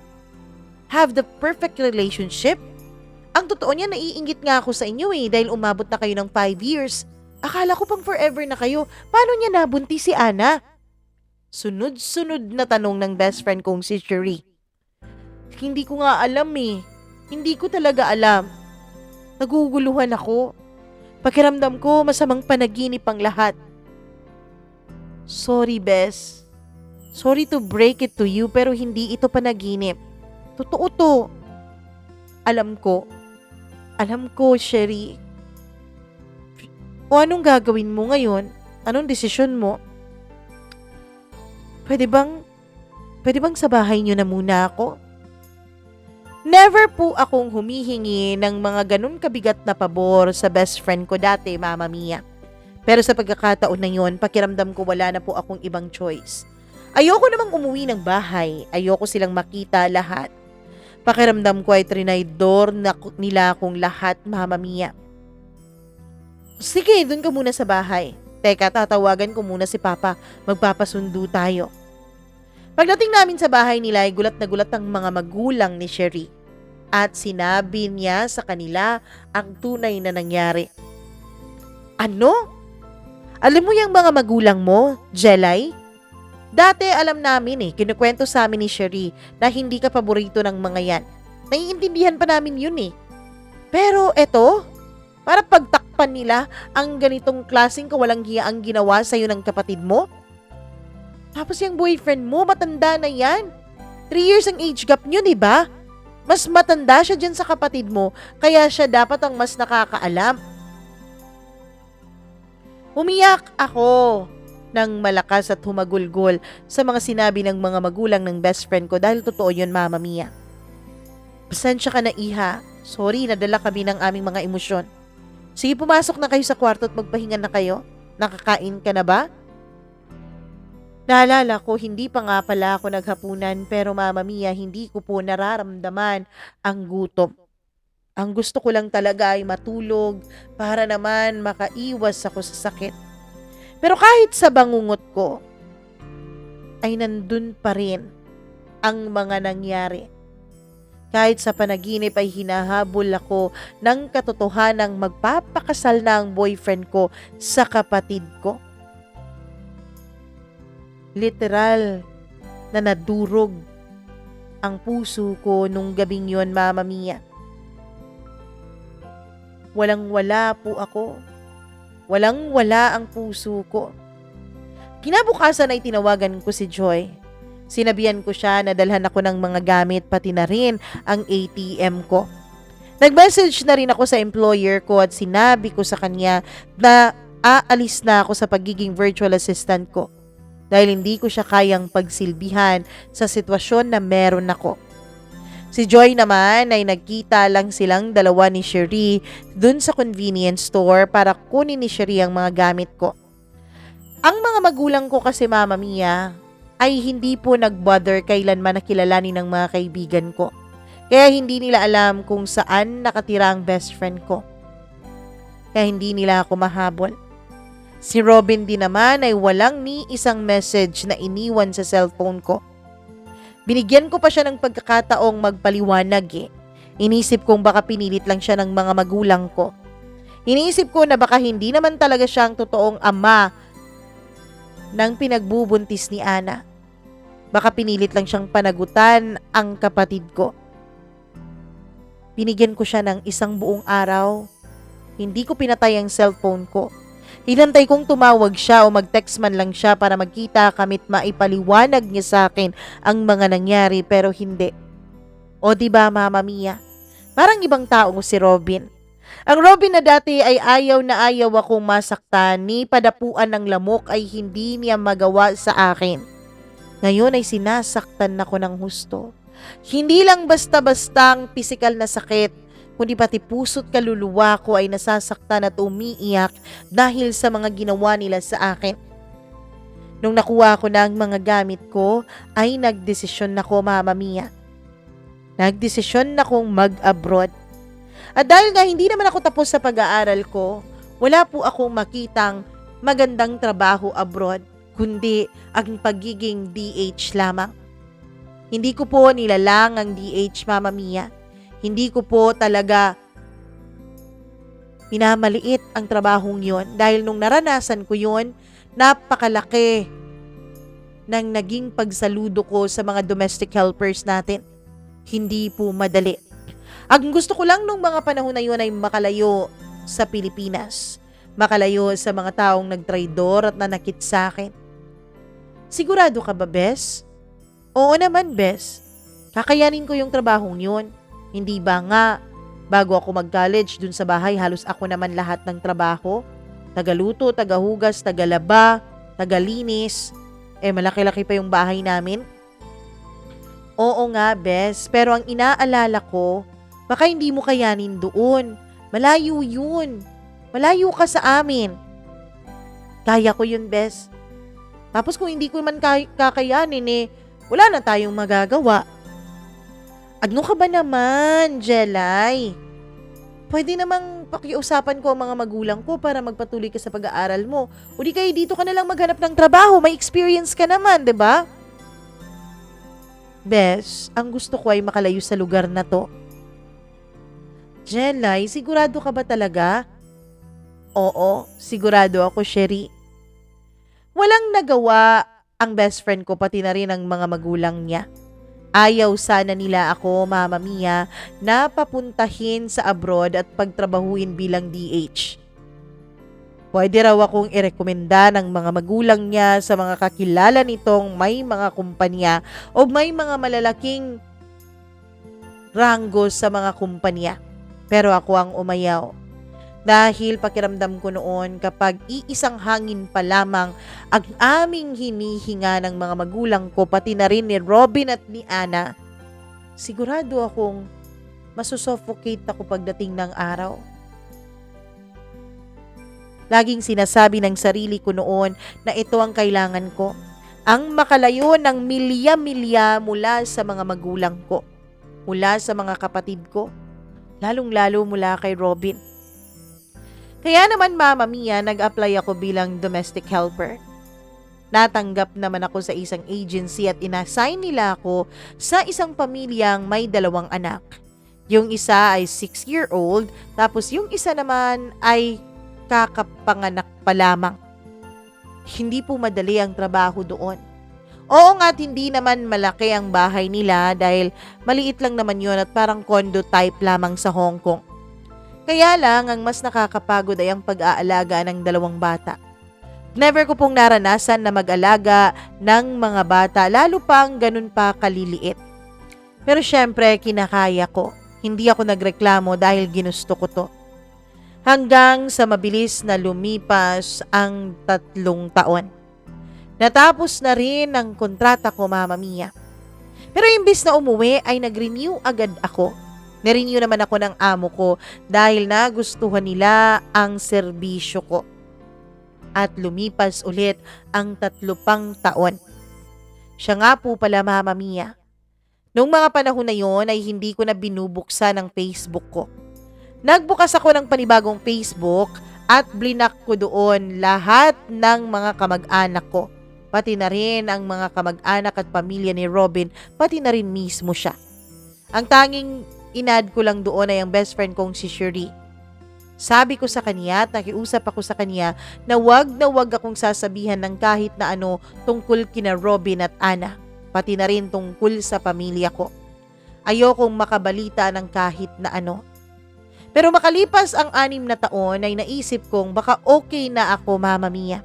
have the perfect relationship? Ang totoo niya, naiinggit nga ako sa inyo eh dahil umabot na kayo ng 5 years. Akala ko pang forever na kayo. Paano niya nabuntis si Ana? Sunod-sunod na tanong ng best friend kong si Cherie. Hindi ko nga alam eh. Hindi ko talaga alam. Naguguluhan ako. Pakiramdam ko masamang panaginip ang lahat. Sorry, Bes. Sorry to break it to you pero hindi ito panaginip. Totoo to. Alam ko, Cherie. O anong gagawin mo ngayon? Anong desisyon mo? Pwede bang sa bahay niyo na muna ako? Never po akong humihingi ng mga ganun kabigat na pabor sa best friend ko dati, Mama Mia. Pero sa pagkakataon na yun, pakiramdam ko wala na po akong ibang choice. Ayoko namang umuwi ng bahay. Ayoko silang makita lahat. Pakiramdam ko ay trinaydor na nila akong lahat, Mama Mia. Sige, dun ka muna sa bahay. Teka, tatawagan ko muna si Papa. Magpapasundo tayo. Pagdating namin sa bahay nila ay gulat na gulat ang mga magulang ni Sherry. At sinabi niya sa kanila ang tunay na nangyari. Ano? Alam mo yung mga magulang mo, Jelay? Dati alam namin kinukwento sa amin ni Sherry na hindi ka paborito ng mga yan. Naiintindihan pa namin yun Pero eto, para pagtakpan nila ang ganitong klaseng kawalang hiya ang ginawa sa'yo ng kapatid mo? Tapos yung boyfriend mo, matanda na yan. 3 years ang age gap nyo, diba? Mas matanda siya dyan sa kapatid mo, kaya siya dapat ang mas nakakaalam. Umiyak ako ng malakas at humagulgol sa mga sinabi ng mga magulang ng best friend ko dahil totoo yun, Mama Mia. Pasensya ka na, Iha. Sorry, nadala kami ng aming mga emosyon. Sige, pumasok na kayo sa kwarto at magpahinga na kayo. Nakakain ka na ba? Naalala ko, hindi pa nga pala ako naghapunan pero Mama Mia, hindi ko po nararamdaman ang gutom. Ang gusto ko lang talaga ay matulog para naman makaiwas ako sa sakit. Pero kahit sa bangungot ko, ay nandun pa rin ang mga nangyari. Kahit sa panaginip ay hinahabol ako ng katotohanang magpapakasal na ang boyfriend ko sa kapatid ko. Literal na nadurog ang puso ko nung gabing yon, Mama Mia. Walang-wala po ako. Walang-wala ang puso ko. Kinabukasan ay tinawagan ko si Joy. Sinabihan ko siya na dalhan ako ng mga gamit pati na rin ang ATM ko. Nag-message na rin ako sa employer ko at sinabi ko sa kanya na aalis na ako sa pagiging virtual assistant ko dahil hindi ko siya kayang pagsilbihan sa sitwasyon na meron ako. Si Joy naman ay nagkita lang silang dalawa ni Sherry dun sa convenience store para kunin ni Sherry ang mga gamit ko. Ang mga magulang ko kasi, Mama Mia, ay hindi po nag-bother kailanman na kilalanin ng mga kaibigan ko. Kaya hindi nila alam kung saan nakatira ang best friend ko. Kaya hindi nila ako mahabol. Si Robin din naman ay walang ni isang message na iniwan sa cellphone ko. Binigyan ko pa siya ng pagkakataong magpaliwanag Inisip kong baka pinilit lang siya ng mga magulang ko. Iniisip ko na baka hindi naman talaga siya ang totoong ama ng pinagbubuntis ni Ana. Baka pinilit lang siyang panagutan ang kapatid ko. Binigyan ko siya ng isang buong araw. Hindi ko pinatay ang cellphone ko. Hinantay kong tumawag siya o mag-text man lang siya para magkita kamit maipaliwanag niya sa akin ang mga nangyari pero hindi. O diba, Mama Mia? Parang ibang tao si Robin. Ang Robin na dati ay ayaw na ayaw akong masaktan ni padapuan ng lamok ay hindi niya magawa sa akin. Ngayon ay sinasaktan ako ng husto. Hindi lang basta-basta ang pisikal na sakit, kundi pati puso't kaluluwa ko ay nasasaktan at umiiyak dahil sa mga ginawa nila sa akin. Nung nakuha ko na ang mga gamit ko, ay nagdesisyon ako, Mama Mia. Nagdesisyon na kong mag-abroad. At dahil nga hindi naman ako tapos sa pag-aaral ko, wala po akong makitang magandang trabaho abroad, kundi ang pagiging DH lamang. Hindi ko po nilalang ang DH, Mama Mia. Hindi ko po talaga minamaliit ang trabahong yon dahil nung naranasan ko yon, napakalaki ng naging pagsaludo ko sa mga domestic helpers natin. Hindi po madali. Ang gusto ko lang nung mga panahon na yun ay makalayo sa Pilipinas. Makalayo sa mga taong nagtraidor at nanakit sa akin. Sigurado ka ba, Bes? Oo naman, Bes. Kakayanin ko yung trabahong yun. Hindi ba nga, bago ako mag-college dun sa bahay, halos ako naman lahat ng trabaho? Tagaluto, tagahugas, tagalaba, tagalinis. Malaki-laki pa yung bahay namin. Oo nga, Bes. Pero ang inaalala ko, baka hindi mo kayanin doon. Malayo yun. Malayo ka sa amin. Kaya ko yun, Bes. Tapos kung hindi ko man kakayanin wala na tayong magagawa. Ano ka ba naman, Jelay? Pwede namang pakiusapan ko ang mga magulang ko para magpatuloy ka sa pag-aaral mo. O di kaya dito ka na lang maghanap ng trabaho, may experience ka naman, 'di ba? Bes, ang gusto ko ay makalayo sa lugar na to. Jelay, sigurado ka ba talaga? Oo, sigurado ako, Sherry. Walang nagawa ang best friend ko pati na rin ang mga magulang niya. Ayaw sana nila ako, Mama Mia, na papuntahin sa abroad at pagtrabahuin bilang DH. Pwede raw akong irekomenda ng mga magulang niya sa mga kakilala nitong may mga kumpanya o may mga malalaking ranggo sa mga kumpanya. Pero ako ang umayaw. Dahil pakiramdam ko noon kapag iisang hangin pa lamang ang aming hinihinga ng mga magulang ko pati na rin ni Robin at ni Ana, sigurado akong masusuffocate ako pagdating ng araw. Laging sinasabi ng sarili ko noon na ito ang kailangan ko, ang makalayo ng milya-milya mula sa mga magulang ko, mula sa mga kapatid ko, lalong-lalo mula kay Robin. Kaya naman, Mama Mia, nag-apply ako bilang domestic helper. Natanggap naman ako sa isang agency at inassign nila ako sa isang pamilyang may 2 anak. Yung isa ay 6-year-old, tapos yung isa naman ay kakapanganak pa lamang. Hindi po madali ang trabaho doon. Oo nga't hindi naman malaki ang bahay nila dahil maliit lang naman yun at parang condo type lamang sa Hong Kong. Kaya lang, ang mas nakakapagod ay ang pag-aalaga ng 2 bata. Never ko pong naranasan na mag-alaga ng mga bata, lalo pang ganun pa kaliliit. Pero syempre, kinakaya ko. Hindi ako nagreklamo dahil ginusto ko to. Hanggang sa mabilis na lumipas ang 3 taon. Natapos na rin ang kontrata ko, Mama Mia. Pero imbis na umuwi ay nag-renew agad ako. Nirenew naman ako ng amo ko dahil nagustuhan nila ang serbisyo ko. At lumipas ulit ang 3 pang taon. Siya nga po pala, Mama Mia. Noong mga panahon na yon ay hindi ko na binubuksan ang Facebook ko. Nagbukas ako ng panibagong Facebook at blinak ko doon lahat ng mga kamag-anak ko. Pati na rin ang mga kamag-anak at pamilya ni Robin, pati na rin mismo siya. Ang tanging inad ko lang doon ay ang best friend kong si Sherry. Sabi ko sa kanya at nakiusap ako sa kanya na wag akong sasabihan ng kahit na ano tungkol kina Robin at Ana, pati na rin tungkol sa pamilya ko. Ayokong makabalita ng kahit na ano. Pero makalipas ang 6 na taon ay naisip kong baka okay na ako, Mama Mia.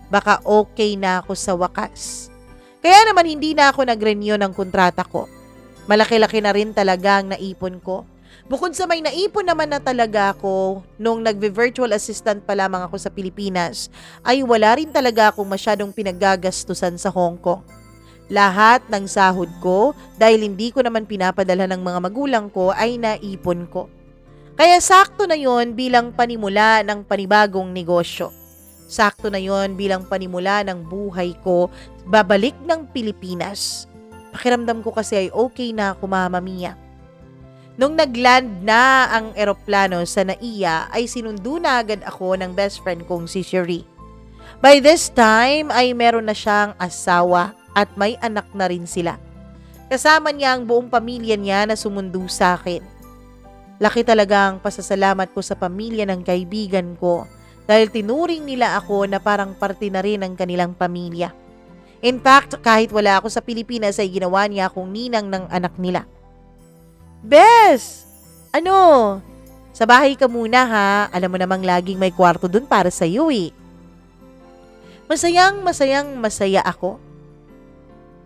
Baka okay na ako sa wakas. Kaya naman hindi na ako nag-renew ng kontrata ko. Malaki-laki na rin talaga ang naipon ko. Bukod sa may naipon naman na talaga ako nung nagve-virtual assistant pa lamang ako sa Pilipinas, ay wala rin talaga akong masyadong pinagagastusan sa Hong Kong. Lahat ng sahod ko, dahil hindi ko naman pinapadala ng mga magulang ko, ay naipon ko. Kaya sakto na yon bilang panimula ng panibagong negosyo. Sakto na yon bilang panimula ng buhay ko, babalik ng Pilipinas. Pakiramdam ko kasi ay okay na ako, Mama Mia. Nung nagland na ang eroplano sa NAIA ay sinundo na agad ako ng best friend kong si Sherry. By this time ay meron na siyang asawa at may anak na rin sila. Kasama niya ang buong pamilya niya na sumundo sa akin. Laki talaga ang pasasalamat ko sa pamilya ng kaibigan ko dahil tinuring nila ako na parang parte na rin ng kanilang pamilya. In fact, kahit wala ako sa Pilipinas ay ginawa niya akong ninang ng anak nila. Bes! Ano? Sa bahay ka muna ha. Alam mo namang laging may kwarto dun para sa iyo eh. Masaya ako.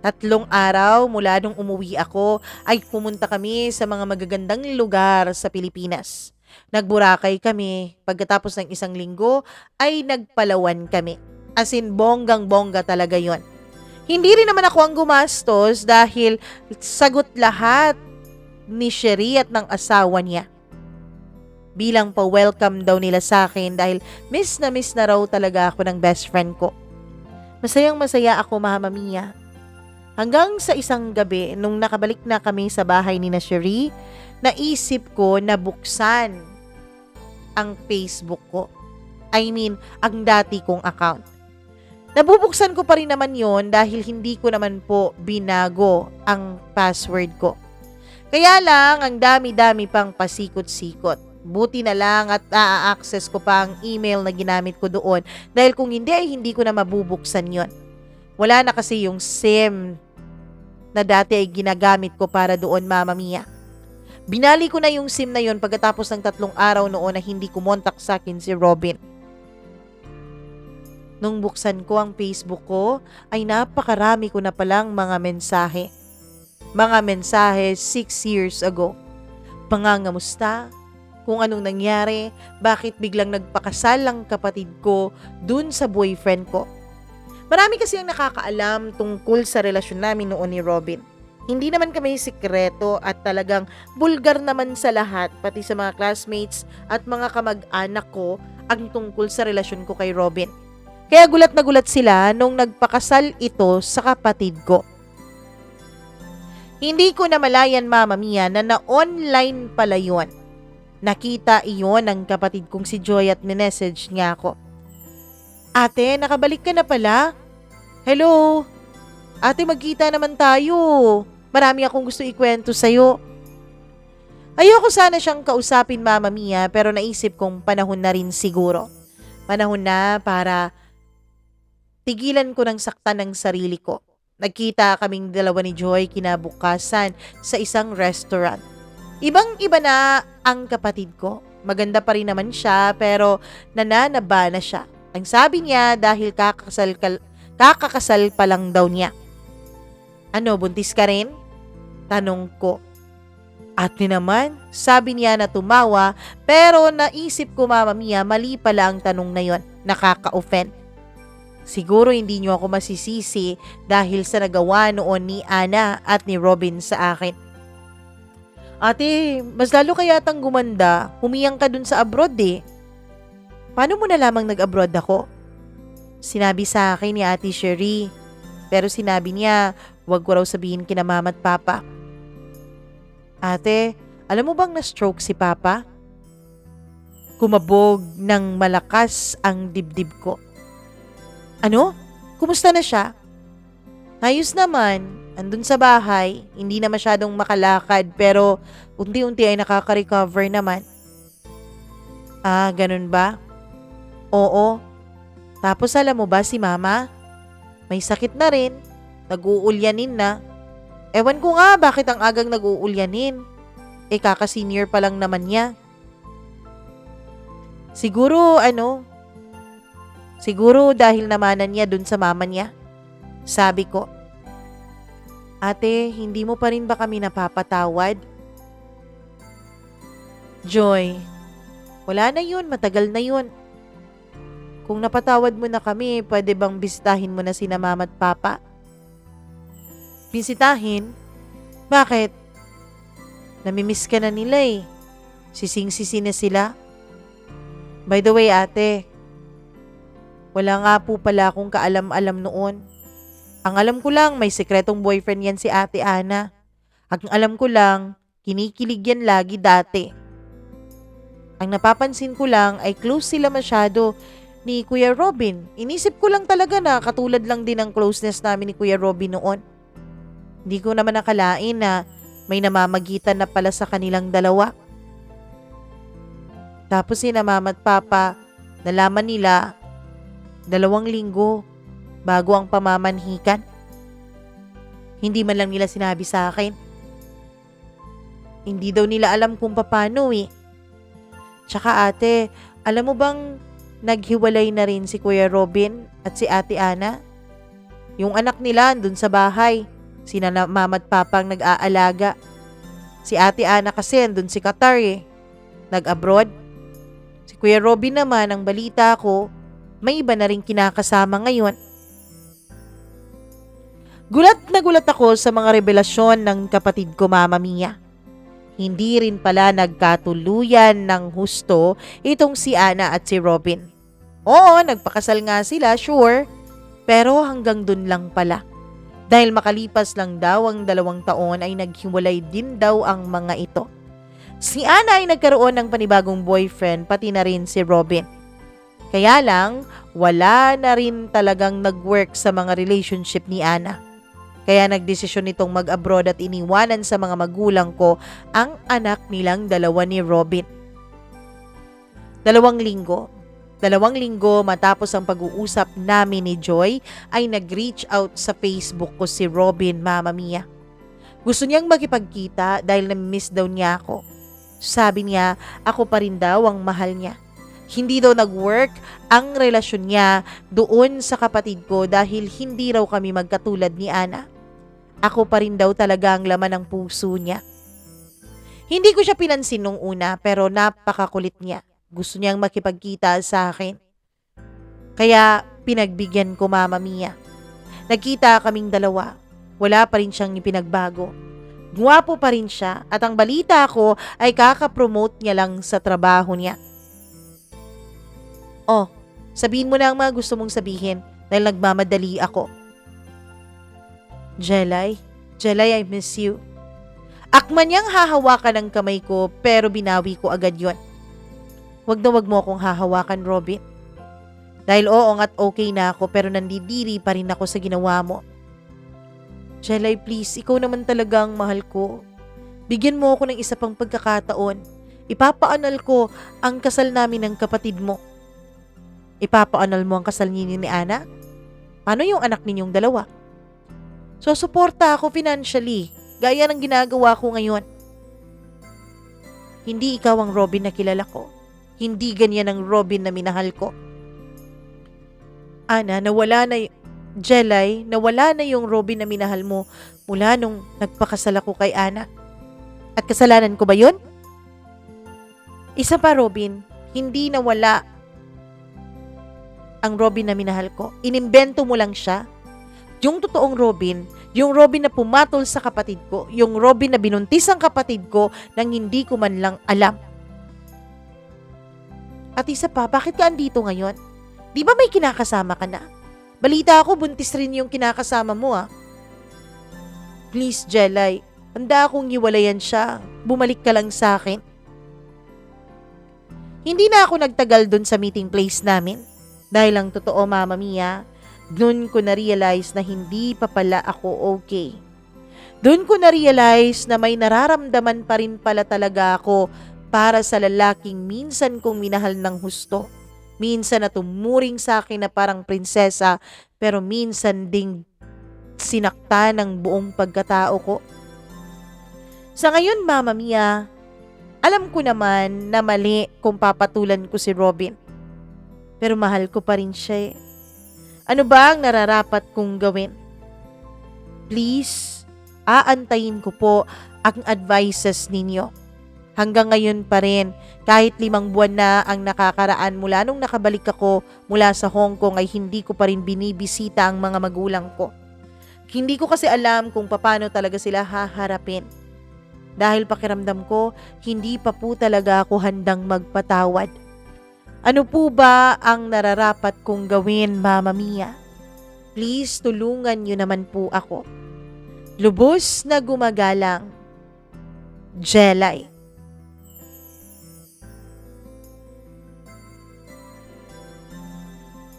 3 araw mula nung umuwi ako ay pumunta kami sa mga magagandang lugar sa Pilipinas. Nagburakay kami. Pagkatapos ng 1 linggo ay nagpalawan kami. As in bonggang-bongga talaga yon. Hindi rin naman ako ang gumastos dahil sagot lahat ni Sherry at ng asawa niya. Bilang pa-welcome daw nila sa akin dahil miss na raw talaga ako ng best friend ko. Masayang-masaya ako, Mama Mia. Hanggang sa isang gabi, nung nakabalik na kami sa bahay ni na Sherry, naisip ko na buksan ang Facebook ko. I mean, ang dati kong account. Nabubuksan ko pa rin naman yon dahil hindi ko naman po binago ang password ko. Kaya lang, ang dami-dami pang pasikot-sikot. Buti na lang at naa-access ko pa ang email na ginamit ko doon dahil kung hindi ay hindi ko na mabubuksan yon. Wala na kasi yung SIM na dati ay ginagamit ko para doon, Mama Mia. Binali ko na yung SIM na yon pagkatapos ng 3 araw noon na hindi kumontak sa akin si Robin. Nung buksan ko ang Facebook ko, ay napakarami ko na palang mga mensahe. Mga mensahe 6 years ago. Pangangamusta, kung anong nangyari, bakit biglang nagpakasal ang kapatid ko dun sa boyfriend ko. Marami kasi ang nakakaalam tungkol sa relasyon namin noon ni Robin. Hindi naman kami sikreto at talagang bulgar naman sa lahat, pati sa mga classmates at mga kamag-anak ko ang tungkol sa relasyon ko kay Robin. Kaya gulat na gulat sila nung nagpakasal ito sa kapatid ko. Hindi ko namalayan, Mama Mia, na na-online pala yun. Nakita iyon ng kapatid kong si Joy at minessage niya ako. Ate, nakabalik ka na pala? Hello? Ate, magkita naman tayo. Marami akong gusto ikwento sa'yo. Ayoko sana siyang kausapin, Mama Mia, pero naisip kong panahon na rin siguro. Panahon na para tigilan ko ng saktan ng sarili ko. Nagkita kaming dalawa ni Joy kinabukasan sa isang restaurant. Ibang-iba na ang kapatid ko. Maganda pa rin naman siya pero nananaba na siya. Ang sabi niya dahil kakakasal pa lang daw niya. Ano, buntis ka rin? Tanong ko. Ate naman, sabi niya na tumawa pero naisip ko, Mama Mia, mali pala ang tanong na yon. Nakaka-offend. Siguro hindi niyo ako masisisi dahil sa nagawa noon ni Ana at ni Robin sa akin. Ate, mas lalo kayatang gumanda. Humiyang ka dun sa abroad eh. Paano mo nalamang nag-abroad ako? Sinabi sa akin ni Ate Sherry. Pero sinabi niya, wag ko raw sabihin kina Mama at Papa. Ate, alam mo bang na-stroke si Papa? Kumabog ng malakas ang dibdib ko. Ano? Kumusta na siya? Ayos naman. Andun sa bahay. Hindi na masyadong makalakad pero unti-unti ay nakaka-recover naman. Ah, ganun ba? Oo. Tapos alam mo ba si Mama? May sakit na rin. Nag-uulyanin na. Ewan ko nga bakit ang agang nag-uulyanin. Kaka-senior pa lang naman niya. Siguro dahil namanan niya dun sa mama niya. Sabi ko, Ate, hindi mo pa rin ba kami napapatawad? Joy, wala na yun, matagal na yun. Kung napatawad mo na kami, pwede bang bisitahin mo na sina Mama at Papa? Bisitahin? Bakit? Namimiss ka na nila eh. Sising-sisi na sila. By the way, ate, wala nga po pala akong kaalam-alam noon. Ang alam ko lang, may sekretong boyfriend yan si Ate Ana. Ang alam ko lang, kinikilig yan lagi dati. Ang napapansin ko lang ay close sila masyado ni Kuya Robin. Inisip ko lang talaga na katulad lang din ang closeness namin ni Kuya Robin noon. Hindi ko naman nakalain na may namamagitan na pala sa kanilang dalawa. Tapos sina Mama at Papa, nalaman nila 2 linggo bago ang pamamanhikan. Hindi man lang nila sinabi sa akin. Hindi daw nila alam kung paano eh. Tsaka ate, alam mo bang naghiwalay na rin si Kuya Robin at si Ate Ana? Yung anak nila andun sa bahay. Sina Mama at Papa ang nag-aalaga. Si Ate Ana kasi andun si Qatar eh. Nag-abroad. Si Kuya Robin naman, ang balita ko, may iba na rin kinakasama ngayon. Gulat na gulat ako sa mga revelasyon ng kapatid ko, Mama Mia. Hindi rin pala nagkatuluyan ng husto itong si Ana at si Robin. Oo, nagpakasal nga sila, sure. Pero hanggang dun lang pala. Dahil makalipas lang daw ang 2 taon ay naghiwalay din daw ang mga ito. Si Ana ay nagkaroon ng panibagong boyfriend, pati na rin si Robin. Kaya lang, wala na rin talagang nag-work sa mga relationship ni Ana. Kaya nagdesisyon nitong mag-abroad at iniwanan sa mga magulang ko ang anak nilang dalawa ni Robin. 2 linggo matapos ang pag-uusap namin ni Joy ay nag-reach out sa Facebook ko si Robin, Mama Mia. Gusto niyang makipagkita dahil na-miss daw niya ako. Sabi niya, ako pa rin daw ang mahal niya. Hindi daw nag-work ang relasyon niya doon sa kapatid ko dahil hindi raw kami magkatulad ni Ana. Ako pa rin daw talaga ang laman ng puso niya. Hindi ko siya pinansin nung una pero napakakulit niya. Gusto niyang makipagkita sa akin. Kaya pinagbigyan ko, Mama Mia. Nagkita kaming dalawa. Wala pa rin siyang ipinagbago. Gwapo pa rin siya at ang balita ko ay kakapromote niya lang sa trabaho niya. Oh, sabihin mo na ang mga gusto mong sabihin dahil nagmamadali ako. Jelay, I miss you. Akman niyang hahawakan ang kamay ko pero binawi ko agad yon. Wag na wag mo akong hahawakan, Robin. Dahil oo nga't okay na ako pero nandidiri pa rin ako sa ginawa mo. Jelay, please, ikaw naman talaga ang mahal ko. Bigyan mo ako ng isa pang pagkakataon. Ipapaanal ko ang kasal namin ng kapatid mo. Ipapaanal mo ang kasal ninyo ni Ana? Paano yung anak ninyong dalawa? So, suporta ako financially, gaya ng ginagawa ko ngayon. Hindi ikaw ang Robin na kilala ko. Hindi ganyan ang Robin na minahal ko. Ana, Jelay, nawala na yung Robin na minahal mo mula nung nagpakasal ako kay Ana. At kasalanan ko ba yun? Isa pa, Robin, hindi nawala ang Robin na minahal ko. Inimbento mo lang siya. Yung totoong Robin, yung Robin na pumatol sa kapatid ko, yung Robin na binuntis ang kapatid ko nang hindi ko man lang alam. At isa pa, bakit ka andito ngayon? Di ba may kinakasama ka na? Balita ako, buntis rin yung kinakasama mo Please, Jelay, handa akong iwalayan siya. Bumalik ka lang sa akin. Hindi na ako nagtagal dun sa meeting place namin. Dahil ang totoo, Mama Mia, dun ko na-realize na hindi pa pala ako okay. Dun ko na-realize na may nararamdaman pa rin pala talaga ako para sa lalaking minsan kong minahal ng husto. Minsan na tumuring sa akin na parang prinsesa, pero minsan ding sinakta ng buong pagkatao ko. Sa ngayon, Mama Mia, alam ko naman na mali kung papatulan ko si Robin. Pero mahal ko pa rin siya. Ano ba ang nararapat kong gawin? Please, aantayin ko po ang advices ninyo. Hanggang ngayon pa rin, kahit 5 buwan na ang nakakaraan mula nung nakabalik ako mula sa Hong Kong ay hindi ko pa rin binibisita ang mga magulang ko. Hindi ko kasi alam kung paano talaga sila haharapin. Dahil pakiramdam ko, hindi pa po talaga ako handang magpatawad. Ano po ba ang nararapat kong gawin, Mama Mia? Please, tulungan niyo naman po ako. Lubos na gumagalang, Jelay.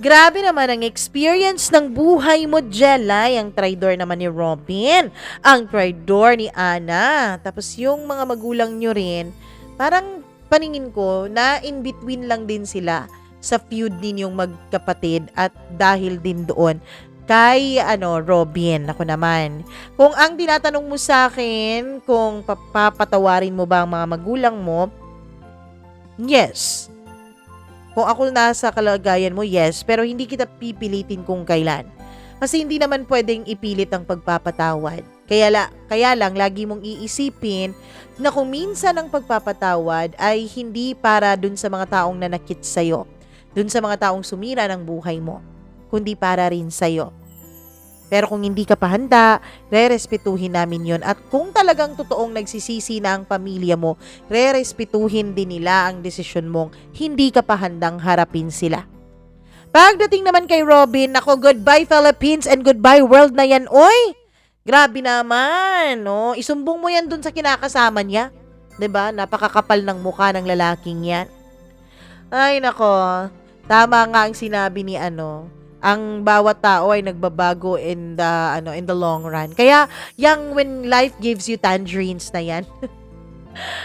Grabe naman ang experience ng buhay mo, Jelay. Ang traidor naman ni Robin. Ang traidor ni Ana. Tapos yung mga magulang nyo rin, parang paningin ko na in between lang din sila sa feud ninyong magkapatid at dahil din doon kay Robin. Ako naman. Kung ang tinatanong mo sa akin, kung papatawarin mo ba ang mga magulang mo, yes. Kung ako nasa kalagayan mo, yes, pero hindi kita pipilitin kung kailan. Kasi hindi naman pwedeng ipilit ang pagpapatawad. Kaya lang, lagi mong iisipin na kung minsan ang pagpapatawad ay hindi para dun sa mga taong nanakit sa'yo, dun sa mga taong sumira ng buhay mo, kundi para rin sa'yo. Pero kung hindi ka pa handa, rerespetuhin namin yon. At kung talagang totoong nagsisisi na ang pamilya mo, rerespetuhin din nila ang desisyon mong hindi ka pa handang harapin sila. Pagdating naman kay Robin, ako, goodbye Philippines and goodbye world na yan, oy! Grabe naman, no? Isumbong mo yan dun sa kinakasama niya. 'Di ba? Napakakapal ng mukha ng lalaking 'yan. Ay nako, tama nga ang sinabi ni ang bawat tao ay nagbabago in the long run. Kaya yang when life gives you tangerines na 'yan,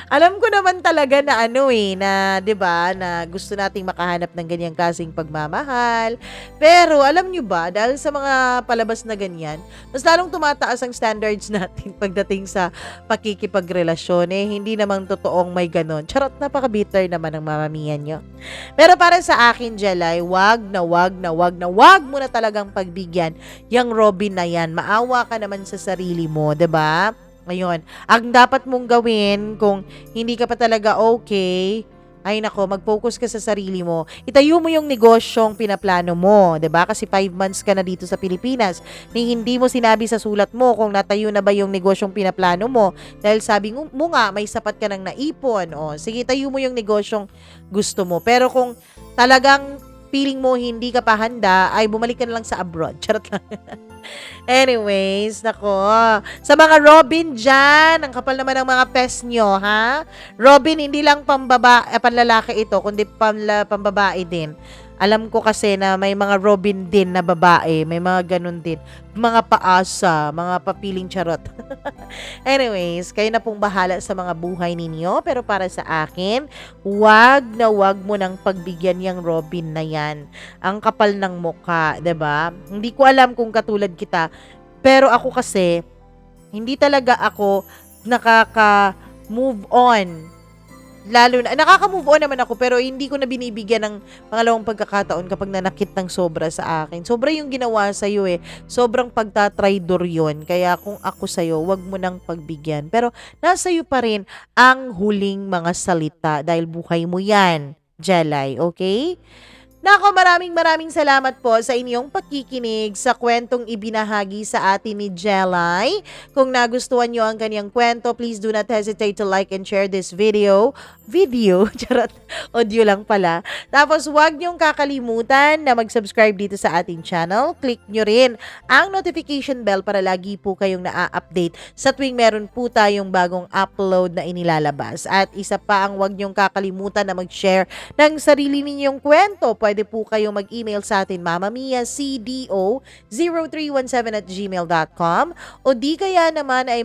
alam ko naman talaga na na 'di ba, na gusto nating makahanap ng ganyang klaseng pagmamahal. Pero alam nyo ba, dahil sa mga palabas na ganyan, mas lalong tumataas ang standards natin pagdating sa pakikipagrelasyon. Hindi namang totoong may ganon. Charot, napaka-bitter naman ng mamamihan nyo. Pero para sa akin, Jelay, wag mo na talagang pagbigyan yung Robin na yan. Maawa ka naman sa sarili mo, 'di ba? Ngayon, ang dapat mong gawin kung hindi ka pa talaga okay, ay nako, mag-focus ka sa sarili mo. Itayo mo yung negosyong pinaplano mo, 'di ba? Kasi 5 months ka na dito sa Pilipinas. Ni hindi mo sinabi sa sulat mo kung natayo na ba yung negosyong pinaplano mo. Dahil sabi mo nga, may sapat ka nang naipon. O, sige, tayo mo yung negosyong gusto mo. Pero kung talagang feeling mo hindi ka pa handa, ay bumalik ka na lang sa abroad. Charot lang. Anyways, nako. Sa mga Robin dyan, ang kapal naman ng mga pes nyo, ha? Robin, hindi lang panlalaki ito, kundi pambabae din. Alam ko kasi na may mga Robin din na babae, may mga ganun din. Mga paasa, mga papiling charot. Anyways, kayo na pong bahala sa mga buhay ninyo. Pero para sa akin, wag mo nang pagbigyan yung Robin na yan. Ang kapal ng mukha, 'di ba? Hindi ko alam kung katulad kita. Pero ako kasi, hindi talaga ako nakaka-move on. Lalo na, nakaka-move on naman ako, pero hindi ko na binibigyan ng pangalawang pagkakataon kapag nanakit ng sobra sa akin. Sobra yung ginawa sa'yo Sobrang pagtatraidor yun. Kaya kung ako sa'yo, wag mo nang pagbigyan. Pero nasa'yo pa rin ang huling mga salita dahil buhay mo yan, Jelay, okay? Nako, maraming salamat po sa inyong pakikinig sa kwentong ibinahagi sa atin ni Jelay. Kung nagustuhan nyo ang kanyang kwento, please do not hesitate to like and share this video, charot, audio lang pala. Tapos huwag nyong kakalimutan na mag-subscribe dito sa ating channel. Click nyo rin ang notification bell para lagi po kayong na-update sa tuwing meron po tayong bagong upload na inilalabas. At isa pa, ang huwag nyong kakalimutan na mag-share ng sarili ninyong kwento. Pwede po kayong mag-email sa atin, mamamia.cdo0317@gmail.com, o di kaya naman ay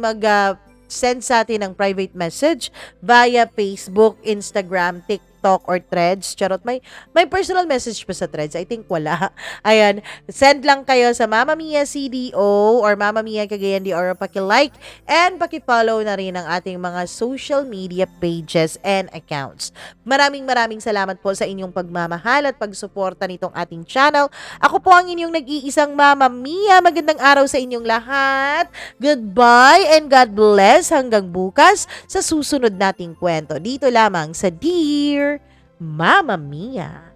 send sa atin ng private message via Facebook, Instagram, TikTok, or Threads. Charot, may personal message pa sa Threads? I think wala. Ayan, send lang kayo sa Mama Mia CDO or Mama Mia Cagayan de Oro. Paki-like and paki-follow na rin ang ating mga social media pages and accounts. Maraming salamat po sa inyong pagmamahal at pagsuporta nitong ating channel. Ako po ang inyong nag-iisang Mama Mia. Magandang araw sa inyong lahat. Goodbye and God bless. Hanggang bukas sa susunod nating kwento. Dito lamang sa Dear Mama Mia.